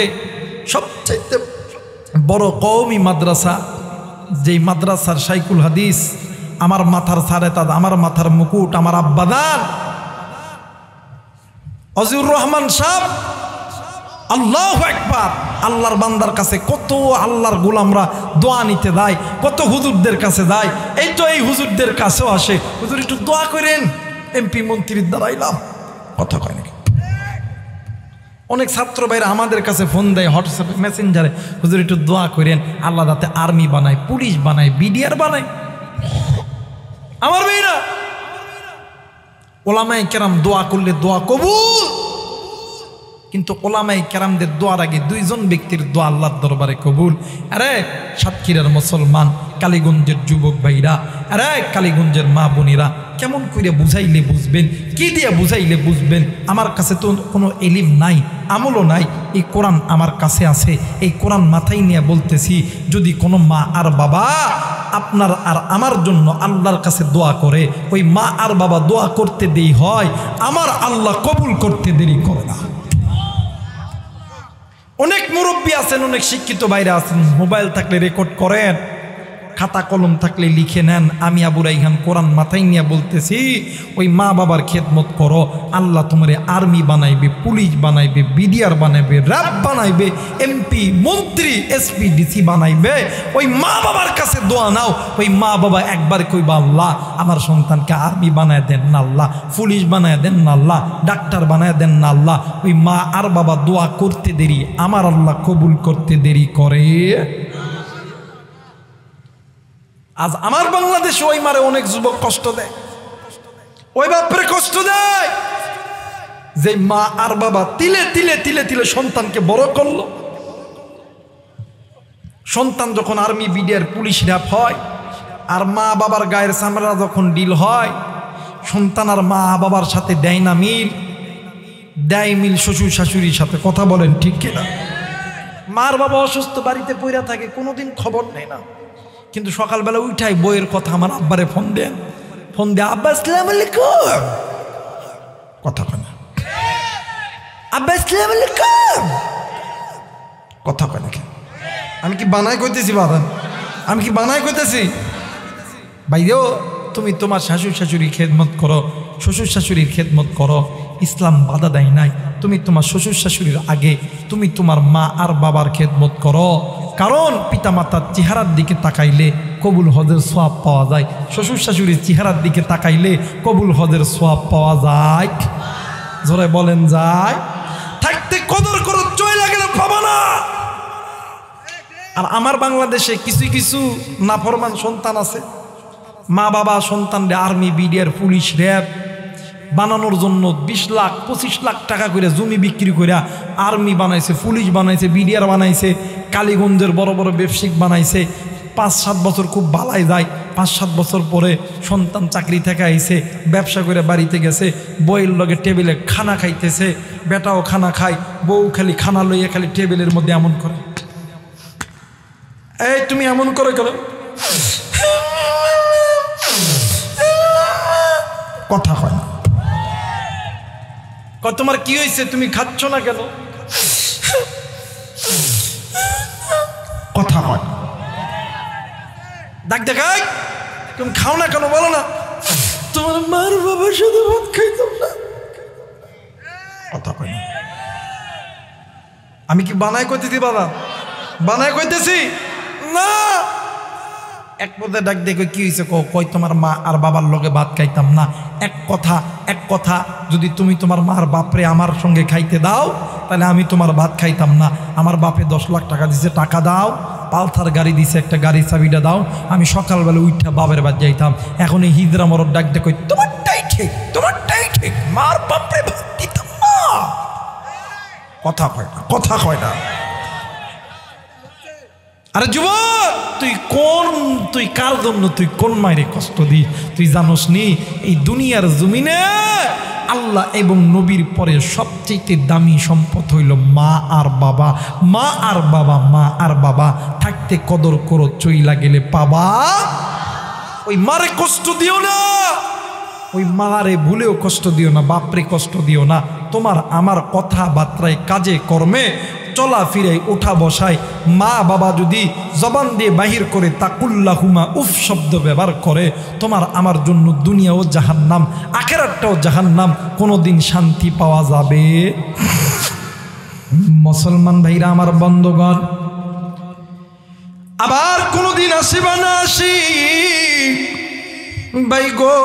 সবচেয়ে বড় কওমি মাদ্রাসা, যেই মাদ্রাসার শাইখুল হাদিস আমার মাথার সারে তাজ, আমার মাথার মুকুট, আমার আব্বাদান আজিউর রহমান সাহেব, আল্লাহু আকবার। আল্লাহর বান্দার কাছে কত আল্লাহর গোলামরা দোয়া নিতে যায়, কত হুজুরদের কাছে যায়। এই তো এই হুজুরদের কাছেও আসে, হুজুর একটু দোয়া করেন এমপি মন্ত্রীর দাঁড়াইলাম। কথা কয় নাকি? অনেক ছাত্র ভাইরা আমাদের কাছে ফোন দেয় হোয়াটসঅ্যাপে মেসেঞ্জারে, হুজুর একটু দোয়া করেন আল্লাহ যাতে আর্মি বানায়, পুলিশ বানায়, বিডিআর বানায়। আমার ভাইরা ওলামায়ে কেরাম দোয়া করলে দোয়া কবুল, কিন্তু ওলামায়ে কেরামদের দোয়ার আগে দুইজন ব্যক্তির দোয়া আল্লাহর দরবারে কবুল। আরে সাতক্ষীরার মুসলমান, কালীগঞ্জের যুবক ভাইরা, আরে কালীগঞ্জের মা বোনেরা, কেমন করে বুঝাইলে বুঝবেন, কি দিয়ে বুঝাইলে বুঝবেন? আমার কাছে তো কোনো এলিম নাই, আমলও নাই, এই কোরআন আমার কাছে আছে, এই কোরআন মাথায় নিয়ে বলতেছি, যদি কোনো মা আর বাবা আপনার আর আমার জন্য আল্লাহর কাছে দোয়া করে, ওই মা আর বাবা দোয়া করতে দেরি হয়, আমার আল্লাহ কবুল করতে দেরি করে না। অনেক মুরব্বী আছেন, অনেক শিক্ষিত ভাইরা আছেন, মোবাইল থাকলে রেকর্ড করেন, খাতা কলম থাকলে লিখে নেন। আমি আবু রাইহান কোরআন মাথায় নিয়ে বলতেছি, ওই মা বাবার খেদমত করো, আল্লাহ তোমারে আর্মি বানাইবে, পুলিশ বানাইবে, বিডিআর বানাইবে, র্যাব বানাইবে, এমপি মন্ত্রী এসপি ডিসি বানাইবে। ওই মা বাবার কাছে দোয়া নাও, ওই মা বাবা একবার কইবা আল্লাহ আমার সন্তানকে আর্মি বানায় দেন না আল্লাহ, পুলিশ বানায় দেন না আল্লাহ, ডাক্তার বানায় দেন না আল্লাহ। ওই মা আর বাবা দোয়া করতে দেরি, আমার আল্লাহ কবুল করতে দেরি করে। আজ আমার বাংলাদেশে ওই মারে অনেক যুবক কষ্ট দেয়, ওই বাপরে কষ্ট দেয়, যে মা আর বাবা তিলে তিলে তিলে তিলে সন্তানকে বড় করলো, সন্তান যখন আর্মি বিডিআর পুলিশ র্যাব হয় আর মা বাবার গায়ের চামড়া যখন ডিল হয়, সন্তান আর মা বাবার সাথে দেয় না মিল, দেয় মিল শ্বশুর শাশুড়ির সাথে। কথা বলেন ঠিক কিনা? মার বাবা অসুস্থ বাড়িতে পইরা থাকে, কোনোদিন খবর নেই না, কিন্তু সকালবেলা উঠাই বইয়ের কথা আমার আব্বারে ফোন দেন, ফোন দিয়ে আব্বা আসসালামু আলাইকুম, কথা কয় না, আব্বা আসসালামু আলাইকুম, কথা কয় না। আমি কি বানাই কইতেছি বাবা? আমি কি বানাই কইতেছি? ভাইও তুমি তোমার শাশুড় শাশুড়ির খেদমত করো, শ্বশুর শাশুড়ির খেদমত করো, ইসলাম বাধা দেয় নাই। তুমি তোমার শ্বশুর শাশুড়ির আগে তুমি তোমার মা আর বাবার খেদমত করো, কারণ পিতামাতার চেহারার দিকে তাকাইলে কবুল হজের সোয়াব পাওয়া যায়, শ্বশুর শাশুড়ির চেহারার দিকে তাকাইলে কবুল হজের সোয়াব পাওয়া যায়। জোরে বলেন যায়। থাকতে কদর করো, চলে গেলে পাবা না। আর আমার বাংলাদেশে কিছু কিছু নাফরমান সন্তান আছে, মা বাবা সন্তানদের আর্মি বিডিআর পুলিশ র্যাব বানানোর জন্য 20 লাখ 25 লাখ টাকা করে জমি বিক্রি করে আর্মি বানাইছে, পুলিশ বানাইছে, বিডিআর বানাইছে, কালীগঞ্জের বড় বড় ব্যবসায়িক বানাইছে। 5-7 বছর খুব ভালাই যায়, 5-7 বছর পরে সন্তান চাকরি থেকে আইছে, ব্যবসা করে বাড়িতে গেছে, বইয়ের লগে টেবিলে খানা খাইতেছে, বেটাও খানা খায়, বউ খালি খানা লইয়া খালি টেবিলের মধ্যে এমন করে, এই তুমি এমন করে গেল, কথা হয় না। তোমার কি হয়েছে, তুমি খাচ্ছ না কেন, কথা হয়। ডাক দেখাই, তুমি খাও না কেন বলো না, তোমার মার বাবার সাথে ভাত খাইতাম না, কথা হয় না। আমি কি বানাই কইতেছি বাবা? বানাই কইতেছি না। এক পর্যায়ে ডাক দেখো কি হয়েছে, কই তোমার মা আর বাবার লগে ভাত খাইতাম না। এক কথা যদি তুমি তোমার মার বাপরে আমার সঙ্গে খাইতে দাও তাহলে আমি তোমার ভাত খাইতাম না। আমার বাপে 10 লাখ টাকা দিছে, টাকা দাও, পালসার গাড়ি দিছে, একটা গাড়ির চাবিটা দাও, আমি সকালবেলা উঠা বাপের বাদ যাইতাম। এখন এই হিজরা মরদ ডাক দেখো, তোমারটাই ঠিক, তোমারটাই ঠিক, মার বাপরে ভাত দিতাম না, কথা কয় না, কথা কয় না। আরে যুবক, তুই কার জন্য, তুই কোন মায়ের কষ্ট দি তুই জানোস নি? এই দুনিয়ার জমিনে আল্লাহ এবং নবীর পরে সবচেয়ে দামি সম্পদ হইল মা আর বাবা। মা আর বাবা, মা আর বাবা থাকতে কদর করো, চইলা গেলে পাবা। ওই মারে কষ্ট দিও না, ওই মারে ভুলেও কষ্ট দিও না, বাপরে কষ্ট দিও না। তোমার আমার কথাবার্তায়, কাজে কর্মে, চলা ফিরে, ওঠা বসায় মা বাবা যদি জবান দিয়ে বাহির করে তাকুল্লাহুমা উফ শব্দ ব্যবহার করে, তোমার আমার জন্য দুনিয়াও জাহান্নাম, আখিরাতটাও জাহান্নাম, কোনোদিন শান্তি পাওয়া যাবে? মুসলমান ভাইরা আমার বন্ধুগণ, আবার কোনোদিন আসিবা না আসি ভাই গো,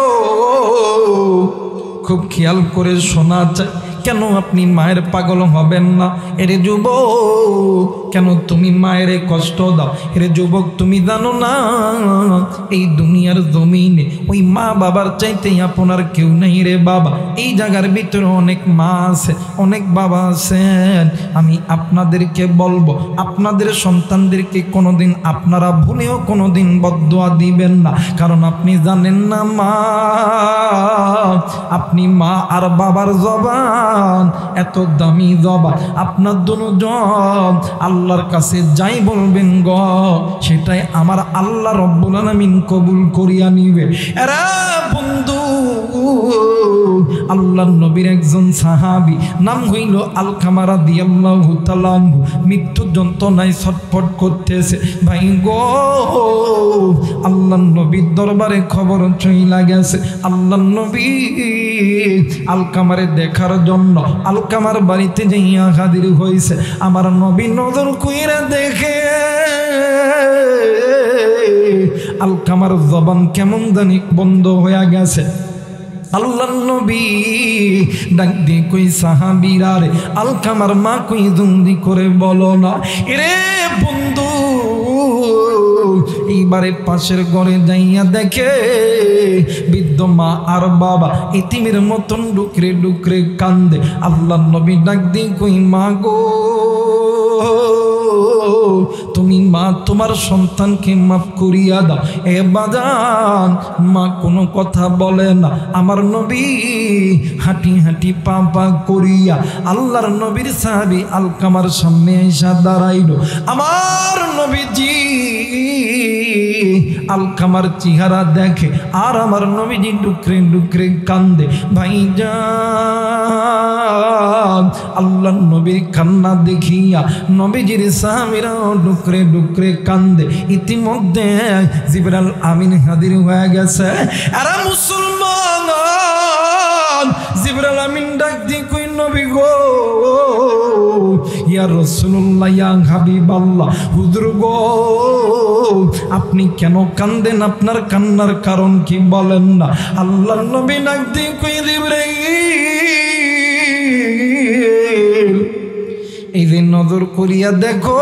খুব খেয়াল করে শোনা যায়। কেন আপনি মায়ের পাগল হবেন না? এরে যুবক, কেন তুমি মায়ের কষ্ট দাও? এরে যুবক, তুমি জানো না এই দুনিয়ার জমিনে ওই মা বাবার চাইতে আপনার কেউ নেই রে বাবা। এই জায়গার ভিতরে অনেক মা আছে, অনেক বাবা আছেন। আমি আপনাদেরকে বলবো, আপনাদের সন্তানদেরকে কোনোদিন আপনারা ভুলেও কোনোদিন বদদুয়া দিবেন না, কারণ আপনি জানেন না মা, আপনি মা আর বাবার জবান এত দামি জবান, আপনার দুজন আল্লাহর কাছে যাই বলবেন গ, সেটাই আমার আল্লাহ রব্বুল আলামিন কবুল করিয়া নিবে। এরা বন্ধু, আল্লাহর নবীর একজন সাহাবী, নাম হইল আলকামা রাদিয়াল্লাহু তাআলা আনহু, মৃত্যু যন্ত্রণায় ছটফট করতেছে। ভাই গো, আল্লাহর নবীর দরবারে খবর চইলা গেছে। আল্লাহর নবী আলকামারে দেখার জন্য আলকামার বাড়িতে যাইয়া হাজির হয়েছে। আমার নবী নজর কইরা দেখে আলকামার জবান কেমন জানি বন্ধ হয়ে গেছে। আল্লাহর নবী ডাক দিয়ে কই, সাহাবীরা রে, আলকামার মা কই, জলদি করে বলো না। এরে বন্ধু, এইবারে পাশের ঘরে যাইয়া দেখে বৃদ্ধ মা আর বাবা ইতিমের মতন ডুকরে ডুকরে কান্দে। আল্লাহর নবী ডাক দিয়ে কই, মা গো, তুমি মা তোমার সন্তানকে মাফ করিয়া দাও। এ বাজান, মা কোনো কথা বলে না। আমার নবী হাঁটি হাঁটি পা পা করিয়া আল্লাহর নবীর সাহাবী আলকামার সামনে এসে দাঁড়াইল। আমার নবীজি আলকামার চেহারা দেখে আর আমার নবীজি ডুকরে ডুকরে কান্দে। ভাইজান, আল্লাহর নবীর কান্না দেখিয়া নবীজির সাহাবীরাও ডুকরে ডুকরে কান্দে। ইতিমধ্যে জিবরাইল আমিন হাজির হয়ে গেছে। আরে মুসলমান, জিবরাইল আমিন ডাক দিয়ে কই, নবী গো, ইয়া রাসূলুল্লাহ, ইয়া হাবিবাল্লাহ, হুজুর গো, আপনি কেন কান্দেন? আপনার কান্নার কারণ কি বলেন না? আল্লাহর নবী ডাক দিয়ে কই, জিবরাইল, এই যে নজর করিয়া দেখো,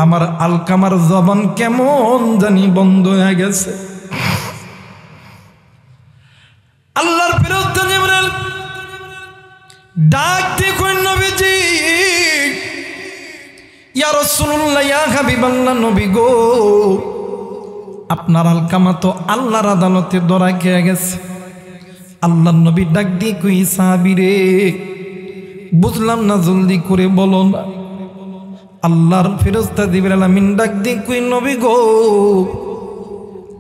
আমার আলকামার জবান কেমন জানি বন্ধ হয়ে গেছে। আল্লাহর ফেরেশতা জিবরাইল ডাক দিয়ে কই, নবীজি, ইয়া রাসূলুল্লাহ, ইয়া হাবিবাল্লাহ, নবী গো, আপনার আলকামা তো আল্লাহর আদালতে ধরা খেয়ে গেছে। আল্লাহর নবী ডাক দিয়ে কই, সাহাবী রে, বুঝলাম না, জলদি করে বলো না। আল্লাহর ফেরেশতা জিবরাইল আমিন ডাক দিয়ে কই, নবী গো,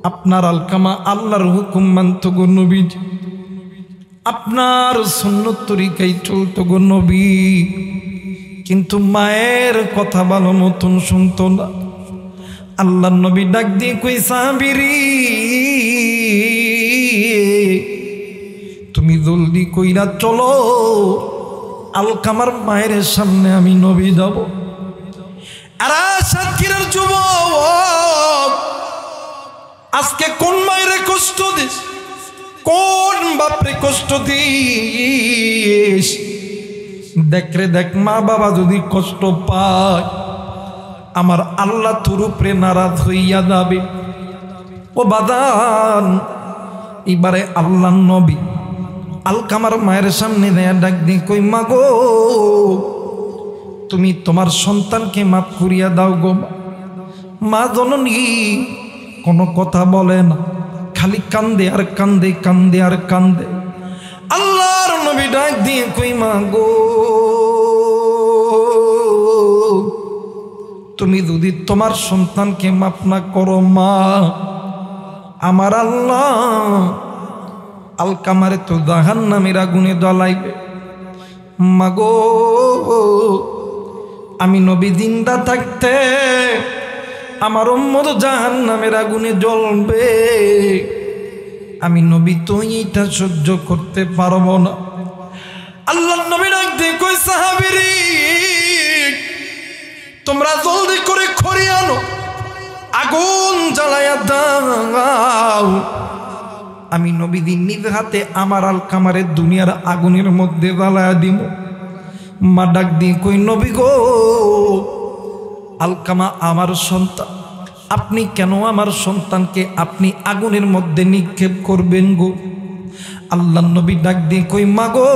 আপনার আলকামা আল্লাহর হুকুম মানত গো নবীজি, আপনার সুন্নত তরিকায় চলত গো নবী, কিন্তু মায়ের কথা ভালো মতন শুনতো না। আল্লাহর নবী ডাক দিয়ে কই, সাহাবীরি, তুমি জলদি কইরা চলো, আলকামার মায়ের সামনে আমি নবী যাব। আর সাতক্ষীরার যুবক, আজকে কোন মায়ের কষ্ট দিস, কোন বাপরে কষ্ট দিস? দেখরে দেখ, মা বাবা যদি কষ্ট পায়, আমার আল্লাহ তোর উপরে নারাজ হইয়া যাবে। ও বাদান, এবারে আল্লাহ নবী আলকামার মায়ের সামনে দেয়া ডাক দিয়ে কই, মা গো, তুমি তোমার সন্তানকে মাফ করিয়া দাও গো। মা জননী কোনো কথা বলে না, খালি কান্দে আর কান্দে, কান্দে আর কান্দে। আল্লাহর নবী ডাক দিয়ে কই, মা গো, তুমি যদি তোমার সন্তানকে মাফ না করো, মা, আমার আল্লাহ আলকামারে তো জাহান্নামের আগুনে জ্বলাইবে। মা গো, আমি নবী জিন্দা থাকতে আমার উম্মত জাহান্নামের আগুনে জ্বলবে, আমি নবী তো এইটা সহ্য করতে পারবো না। আল্লাহর নবী ডাক দিয়ে কই, সাহাবীরি, তোমরা জলদি করে খড়ি আনো, আগুন জ্বালায়া দাও, আমি নবীজি নিজ হাতে আমার আলকামারে দুনিয়ার আগুনের মধ্যে জ্বালায়া দিব। মা ডাক দিয়ে কই, নবী গো, আলকামা আমার সন্তান, আপনি কেন আমার সন্তানকে আপনি আগুনের মধ্যে নিক্ষেপ করবেন গো? আল্লাহর নবী ডাক দিয়ে কই, মা গো,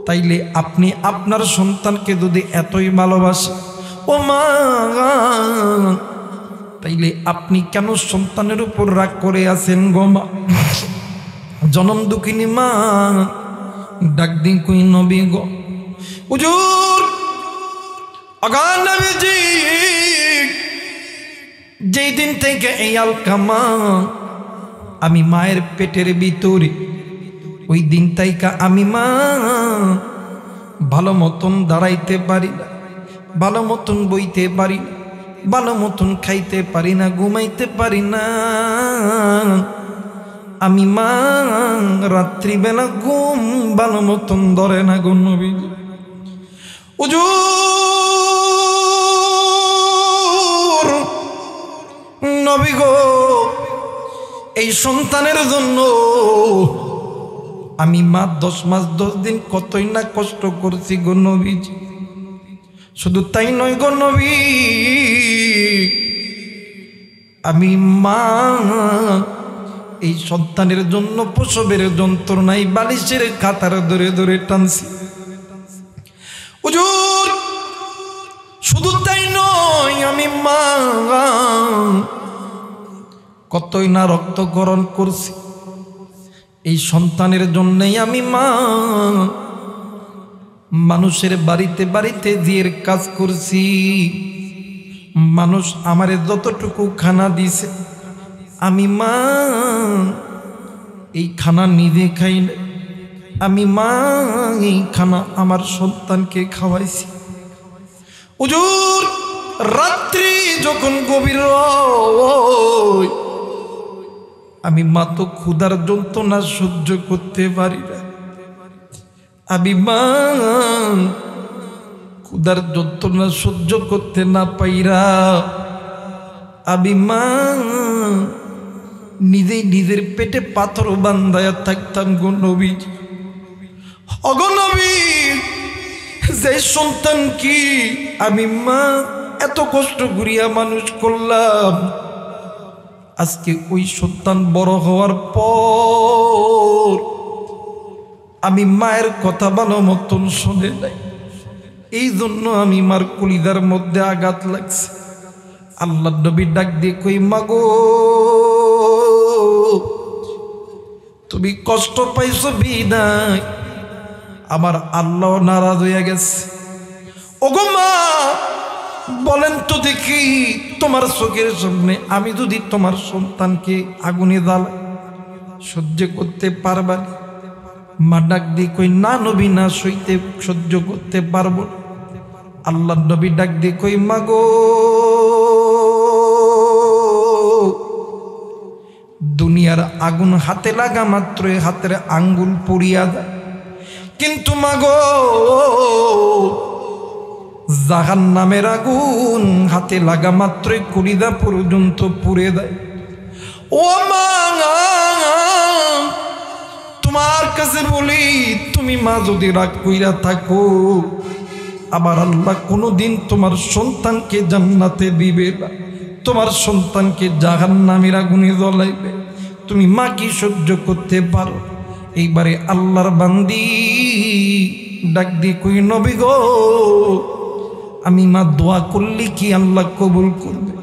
তাইলে আপনি আপনার সন্তানকে যদি এতই ভালোবাসেন, ও মা, তাইলে আপনি কেন সন্তানের উপর রাগ করে আছেন গো মা? জনম দুঃখিনী মা ডাক দিয়ে কই, নবী গো, হুজুর, আগান নবীজি, যেই দিন থেকে এই আলকামা আমি মায়ের পেটের ভিতরে, ওই দিন তাইকা আমি মা ভালো মতন দাঁড়াইতে পারি না, ভালো মতন বইতে পারি না, ভালো মতন খাইতে পারি না, ঘুমাইতে পারি না। আমি মা রাত্রিবেলা ঘুম ভালো মতন ধরে না গো নবী। হুজুর, নবী গো, এই সন্তানের জন্য আমি মা 10 মাস 10 দিন কতই না কষ্ট করছি গো নবীজি। শুধু তাই নয় গো নবী, আমি মা এই সন্তানের জন্য প্রসবের যন্ত্রণায় বালিশের কাতার ধরে ধরে টানছি। হুজুর, শুধু শুধু তাই নয়, আমি মা কতই না রক্তকরণ করছি এই সন্তানের জন্যই। আমি মা মানুষের বাড়িতে বাড়িতে জিয়ের কাজ করছি। মানুষ আমারে যতটুকু খানা দিছে, আমি মা এই খানা নিজে খাই না, আমি মা এই খানা আমার সন্তানকে খাওয়াইছি। হুজুর রাত্রি যখন গভীর হয়, আমি মা তো ক্ষুধার যন্ত্রণা সহ্য করতে পারি না। আমি মা ক্ষুধার যন্ত্রণা সহ্য করতে না পাইরা আমি মা নিজেই নিজের পেটে পাথর বান্ধায়া থাকতাম গো নবী। অগো নবী, যে সন্তান কি আমি মা এত কষ্ট করিয়া মানুষ করলাম, আজকে ওই সন্তান বড় হওয়ার পর আমি মায়ের কথা ভালো মতন শোনে নাই। এই জন্য আমি মার কলিজার মধ্যে আঘাত লাগছে। আল্লাহ নবী ডাক দিয়ে কই, মাগো তুমি কষ্ট পাইছো বিদায় আমার আল্লাহ নারাজ হইয়া গেছে। ওগো মা বলেন তো দেখি, তোমার চোখের সামনে আমি যদি তোমার সন্তানকে আগুনে জ্বালাই সহ্য করতে পারবা? মা ডাক দিয়ে কই, না নবী না, সহ্য করতে পারবো না। আল্লাহ নবী ডাক দিয়ে কই, মাগো দুনিয়ার আগুন হাতে লাগা মাত্রই হাতের আঙ্গুল পুড়িয়া যায়, কিন্তু মাগো জাহান্নামের আগুন হাতে লাগা মাত্রই কলিজা পর্যন্ত পুড়ে দেয়। ও মা, তোমার কাছে বলি, তুমি মা যদি রাগ কইরা থাকো, আবার আল্লাহ কোনোদিন তোমার সন্তানকে জান্নাতে দিবে না, তোমার সন্তানকে জাহান্নামের আগুনে জ্বলাইবে। তুমি মা কি সহ্য করতে পারো? এইবারে আল্লাহর বান্দি ডাক দিয়ে কই, নবী গো, আমি মা দোয়া করলি কি আল্লাহ কবুল করবে?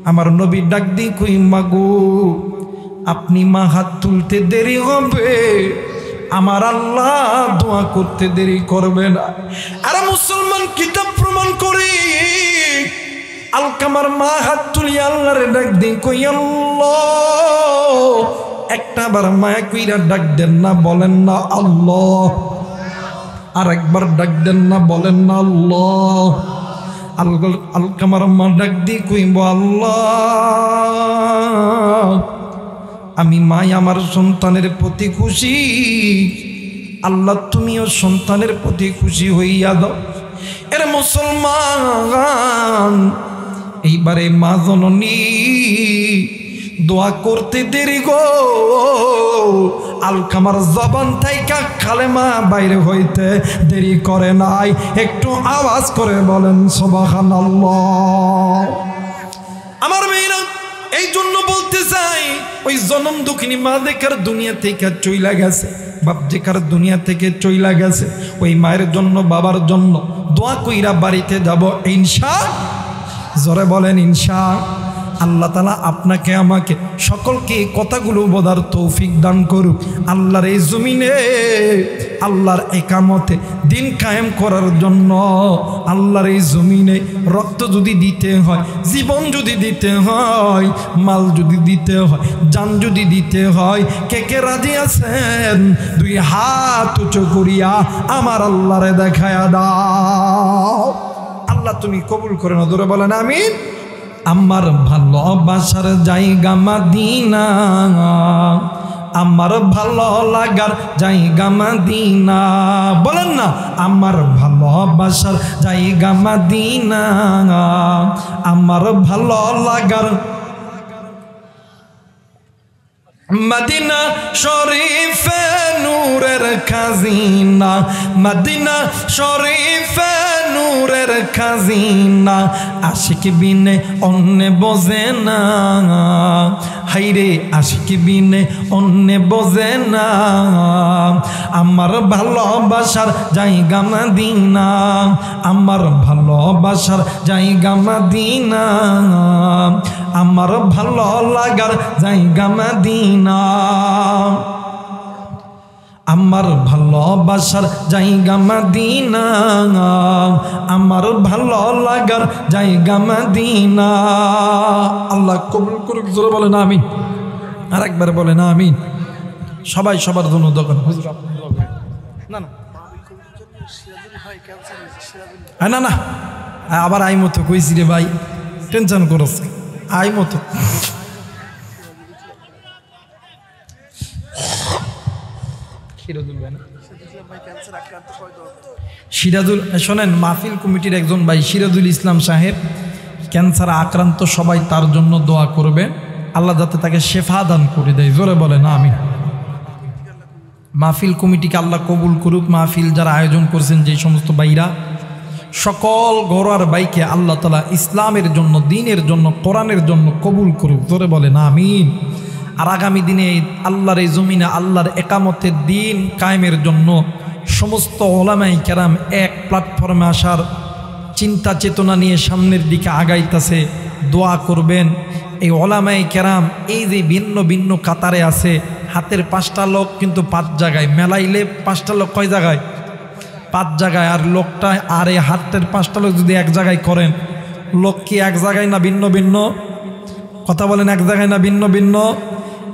আমার নবী ডাক দিয়ে কই, মা গো আপনি মা হাত তুলতে দেরি হবে, আমার আল্লাহ দোয়া করতে দেরি করবে না। আর মুসলমান কিতাব প্রমাণ করি, আলকামার মা হাত তুলি আল্লাহরে ডাক দিয়ে কই, আল্লাহ, একটা বার মায়া কইরা ডাক দেন না, বলেন না আল্লাহ। আর একবার ডাক দেন না, বলেন না আল্লাহ। আলকামার মা ডাক দিয়ে কইব, আল্লাহ আমি মাই আমার সন্তানের প্রতি খুশি, আল্লাহ তুমিও সন্তানের প্রতি খুশি হইয়া দাও। এর মুসলমান, এইবারে মা জননী দোয়া করতে দেরি গো, আলকামার জবান থেকে কালেমা বাইরে হইতে দেরি করে নাই। একটু আওয়াজ করে বলেন সুবহানাল্লাহ। আমার মেয়েরা, এই জন্য বলতে চাই, ওই জনম দুঃখিনী মা দেখার দুনিয়া থেকে চইলা গেছে, বাপ দেখার দুনিয়া থেকে চইলা গেছে, ওই মায়ের জন্য বাবার জন্য দোয়া কইরা বাড়িতে যাব ইনশাআল্লাহ। জোরে বলেন ইনশাআল্লাহ। আল্লাহ তাআলা আপনাকে আমাকে সকলকে এই কথাগুলো বোঝার তৌফিক দান করুক। আল্লাহর এই জমিনে আল্লাহর একামতে দিন কায়েম করার জন্য, আল্লাহর এই জমিনে রক্ত যদি দিতে হয়, জীবন যদি দিতে হয়, মাল যদি দিতে হয়, জান যদি দিতে হয়, কে কে রাজি আছেন? দুই হাত উঁচু করিয়া আমার আল্লাহরে দেখায়া দাও। আল্লাহ তুমি কবুল করে না, ধরে বলেন আমিন। আমার ভালোবাসার জায়গা মদিনা, আমার ভালো লাগার জায়গা মদিনা, বলেন না, আমার ভালোবাসার জায়গা মদিনা, আমার ভালো লাগার মদিনা শরীফে নূরের খাজিনা, মদিনা শরীফে নূরের খাজিনা আশিক বিনে অন্যে বোঝে না হাইরে আশিক বিনে অন্যে বোঝে না আমার ভালোবাসার জায়গা মদিনা আমার ভালোবাসার জায়গা মদিনা আমার ভালো লাগার জায়গা মদিনা আমার ভালোবাসার জায়গা মদিনা আমার ভালো লাগার জায়গা মদিনা আল্লাহ কবুল করুক জোরে বলেন আমিন আরেকবার বলেন আমিন সবাই সবার জন্য দোকান হুজুর না না না না আবার আই মতো কইছি রে ভাই টেনশন করস আই মতো সিরাজুল শোনেন মাহফিল কমিটির একজন ভাই সিরাজুল ইসলাম সাহেব ক্যান্সার আক্রান্ত সবাই তার জন্য দোয়া করবে আল্লাহ যাতে তাকে শেফা দান করে দেয় জোরে বলে না আমি মাহফিল কমিটিকে আল্লাহ কবুল করুক মাহফিল যারা আয়োজন করছেন যে সমস্ত ভাইরা সকল ঘরোয়ার ভাইকে আল্লাহ তাআলা ইসলামের জন্য দ্বীনের জন্য কোরআনের জন্য কবুল করুক জোরে বলে না আমিন আর আগামী দিনে আল্লাহর এই জমিনে আল্লাহর একামতের দিন কায়েমের জন্য সমস্ত ওলামায়ে কেরাম এক প্ল্যাটফর্মে আসার চিন্তা চেতনা নিয়ে সামনের দিকে আগাইতেছে দোয়া করবেন এই ওলামায়ে কেরাম এই যে ভিন্ন ভিন্ন কাতারে আছে হাতের 5টা লোক কিন্তু 5 জায়গায় মেলাইলে 5টা লোক কয় জায়গায় 5 জায়গায় আর লোকটা আর এই হাতের 5টা লোক যদি এক জায়গায় করেন লোক কি এক জায়গায় না ভিন্ন ভিন্ন কথা বলেন এক জায়গায় না ভিন্ন ভিন্ন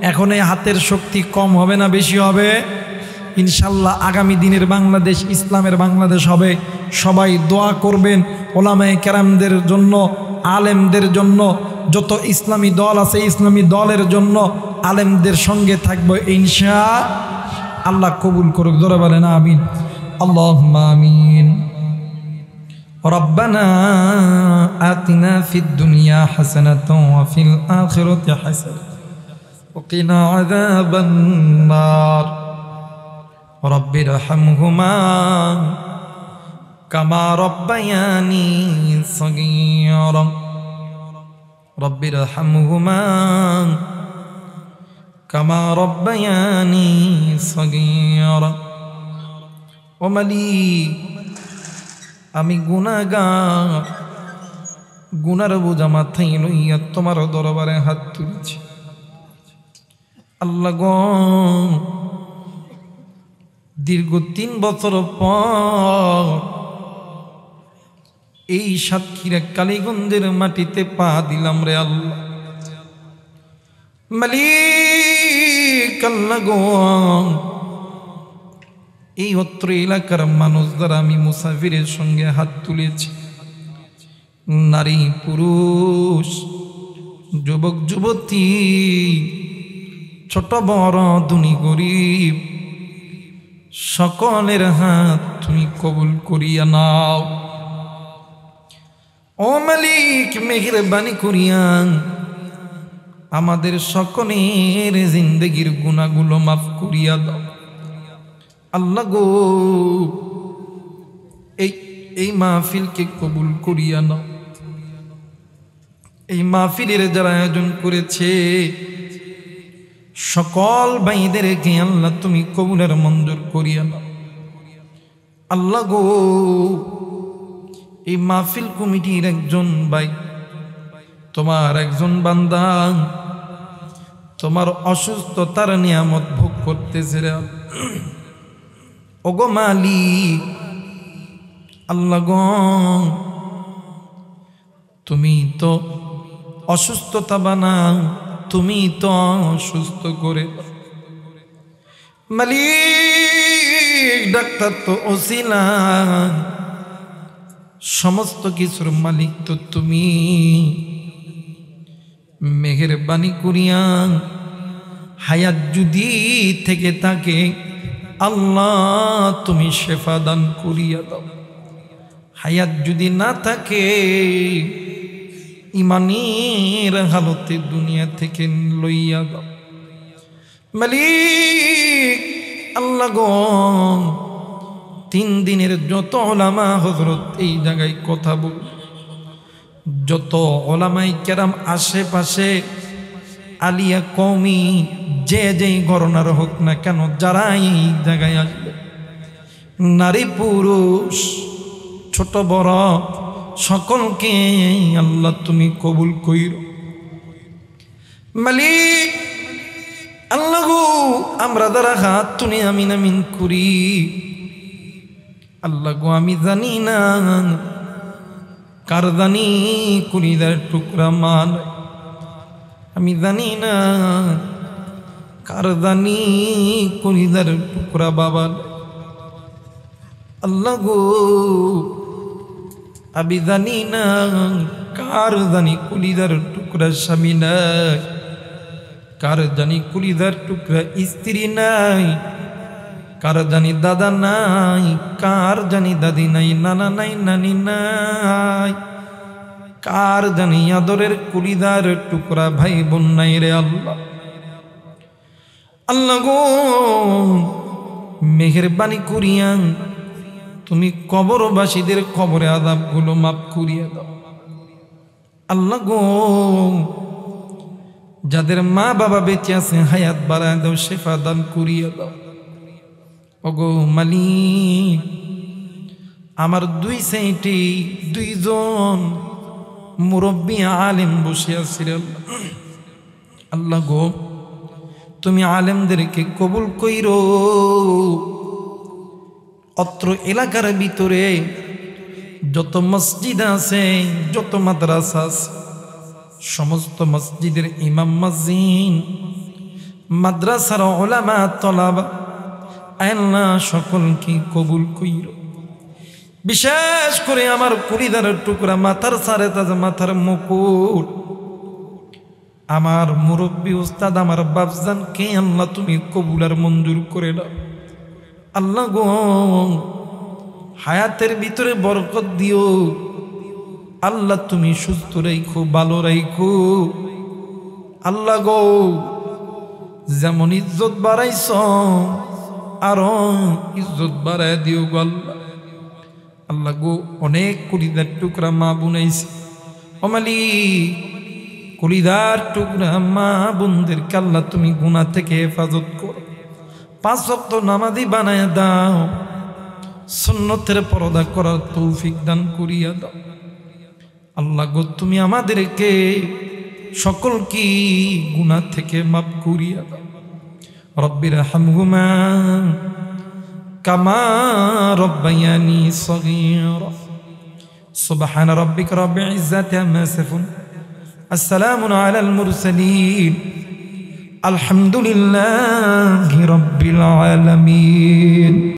এখন এই হাতের শক্তি কম হবে না বেশি হবে ইনশাল্লাহ আগামী দিনের বাংলাদেশ ইসলামের বাংলাদেশ হবে সবাই দোয়া করবেন ওলামায়ে কেরামদের জন্য আলেমদের জন্য যত ইসলামী দল আছে ইসলামী দলের জন্য আলেমদের সঙ্গে থাকবো ইনশাআল্লাহ কবুল করুক জোরে বলেন আমিন আল্লাহুম্মা আমিন রব্বানা আতিনা ফিদ দুনিয়া হাসানাতাও ওয়া ফিল আখিরাতি হাসানাতাও وقنا عذاب النار رب ارحمهما كما ربياني صغيرا رب ارحمهما كما ربياني صغيرا ومليك আমি গুনাহগার গুনার বোঝা মাথায় লইয়া তোমার দরবারে হাত তুলেছি আল্লাহ গো দীর্ঘ 3 বছর পর এই সাতক্ষীরা কালীগঞ্জের মাটিতে পা দিলাম রে আল্লাহ মালিক আল্লাহ গো এই অত্র এলাকার মানুষ দ্বারা আমি মুসাফিরের সঙ্গে হাত তুলেছি নারী পুরুষ যুবক যুবতী ছোট বড় ধনী গরিব সকলের হাত তুমি কবুল করিয়া নাও ও মালিক মেহেরবানি করিয়া আমাদের সকলের জিন্দেগির গুনাহগুলো মাফ করিয়া দাও আল্লাহ গো এই মাহফিলকে কবুল করিয়া নাও এই মাহফিলের যারা আয়োজন করেছে সকল ভাইদেরকে আল্লাহ তুমি কবুলের মঞ্জুর করিয়া নাও আল্লাহ গো এই মাহফিল কমিটির একজন ভাই তোমার একজন বান্দা তোমার অসুস্থতার নিয়ামত ভোগ করতেছে রে ওগো মালিক আল্লাহ গো তুমি তো অসুস্থতা বানাও তুমি তো সুস্থ করে মালিক ডাক্তার তো ওসিলা সমস্ত কিছুর মালিক তো তুমি মেহেরবানি করিয়া হায়াত যদি থেকে থাকে আল্লাহ তুমি শেফা দান করিয়া দাও হায়াত যদি না থাকে ইমানের হালতে দুনিয়া থেকে লইয়া দাও মালিক আল্লাহ গো 3 দিনের যত ওলামা হযরত এই জায়গায় কথা বল, যত ওলামাই কেরাম আশেপাশে আলিয়া কওমি যে যেই গণনার হোক না কেন, যারা এই জায়গায় আসবে, নারী পুরুষ ছোট বড় সকলকে আল্লাহ তুমি কবুল কইরো। মালিক আল্লাহ গো, আমরা দ্বারা হাত তুলে আমিন আমিন করি। আল্লাহ গো, আমি জানি না কারদানি কুলিদার টুকরা মান, আমি জানি না কারদানি কুলিদার টুকরা বাবা। আল্লাহ গো, আমি জানি না কার জানি কুলিদার টুকরা স্বামী নাই, কার জানি কুলিদার টুকরা স্ত্রী নাই, কার জানি দাদা নাই, কার জানি দাদি নাই, নানা নাই, নানি নাই, কার জানি আদরের কুলিদার টুকরা ভাই বোন নাই রে আল্লাহ। আল্লাহ গো, মেহেরবানি করিয়া তুমি কবরবাসীদের কবরে আযাবগুলো মাফ করিয়া দাও। আল্লাহ গো, যাদের মা বাবা বেঁচে আছে হায়াত বাড়ায় দাও, শেফা দান করিয়া দাও। ওগো মালিক, আমার 2 সাইডে 2 জন মুরব্বী আলেম বসে আছেন। আল্লাহ গো, তুমি আলেমদেরকে কবুল কইরো। অত্র এলাকার ভিতরে যত মসজিদ আছে, যত মাদ্রাসা আছে, সমস্ত মসজিদের ইমাম মুয়াজ্জিন, মাদ্রাসার উলামা তলাবা, আল্লাহ সকলকে কবুল কইরো। বিশেষ করে আমার কুলিদার টুকরা মাথার সারে তাজা মাথার মুকুট, আমার মুরব্বী উস্তাদ, আমার বাপজানকে আল্লাহ তুমি কবুল আর মঞ্জুর করে দাও। আল্লাহ গো, হায়াতের ভিতরে বরকত দিও। আল্লাহ তুমি সুস্থ রাখো, ভালো রাখো। আল্লাহ গো, যেমন ইজ্জত বাড়াইছ আরো ইজ্জত বাড়াই দিও গো আল্লাহ। আল্লাহ গো, অনেক কুলিদার টুকরা মা বুনাইছে। ও মালিক, কুলিদার টুকরা মা বোনদেরকে আল্লাহ তুমি গুনাহ থেকে হেফাজত করো। 5 ওয়াক্ত নামাজি বানায় দাও, সুন্নতের পর্দা করার তৌফিক দান করিয়া দাও। আল্লাহ গো, তুমি আমাদেরকে সকলকে গুনাহ থেকে মাফ করিয়া দাও। রব্বির হামহুমা কামা রব্বায়ানি সগীরা। সুবহান রাব্বিকা রাব্বিল ইজ্জাতি আম্মা ইয়াসিফুন, আসসালামু আলাল মুরসালিন, আলহামদুলিল্লাহি রাব্বিল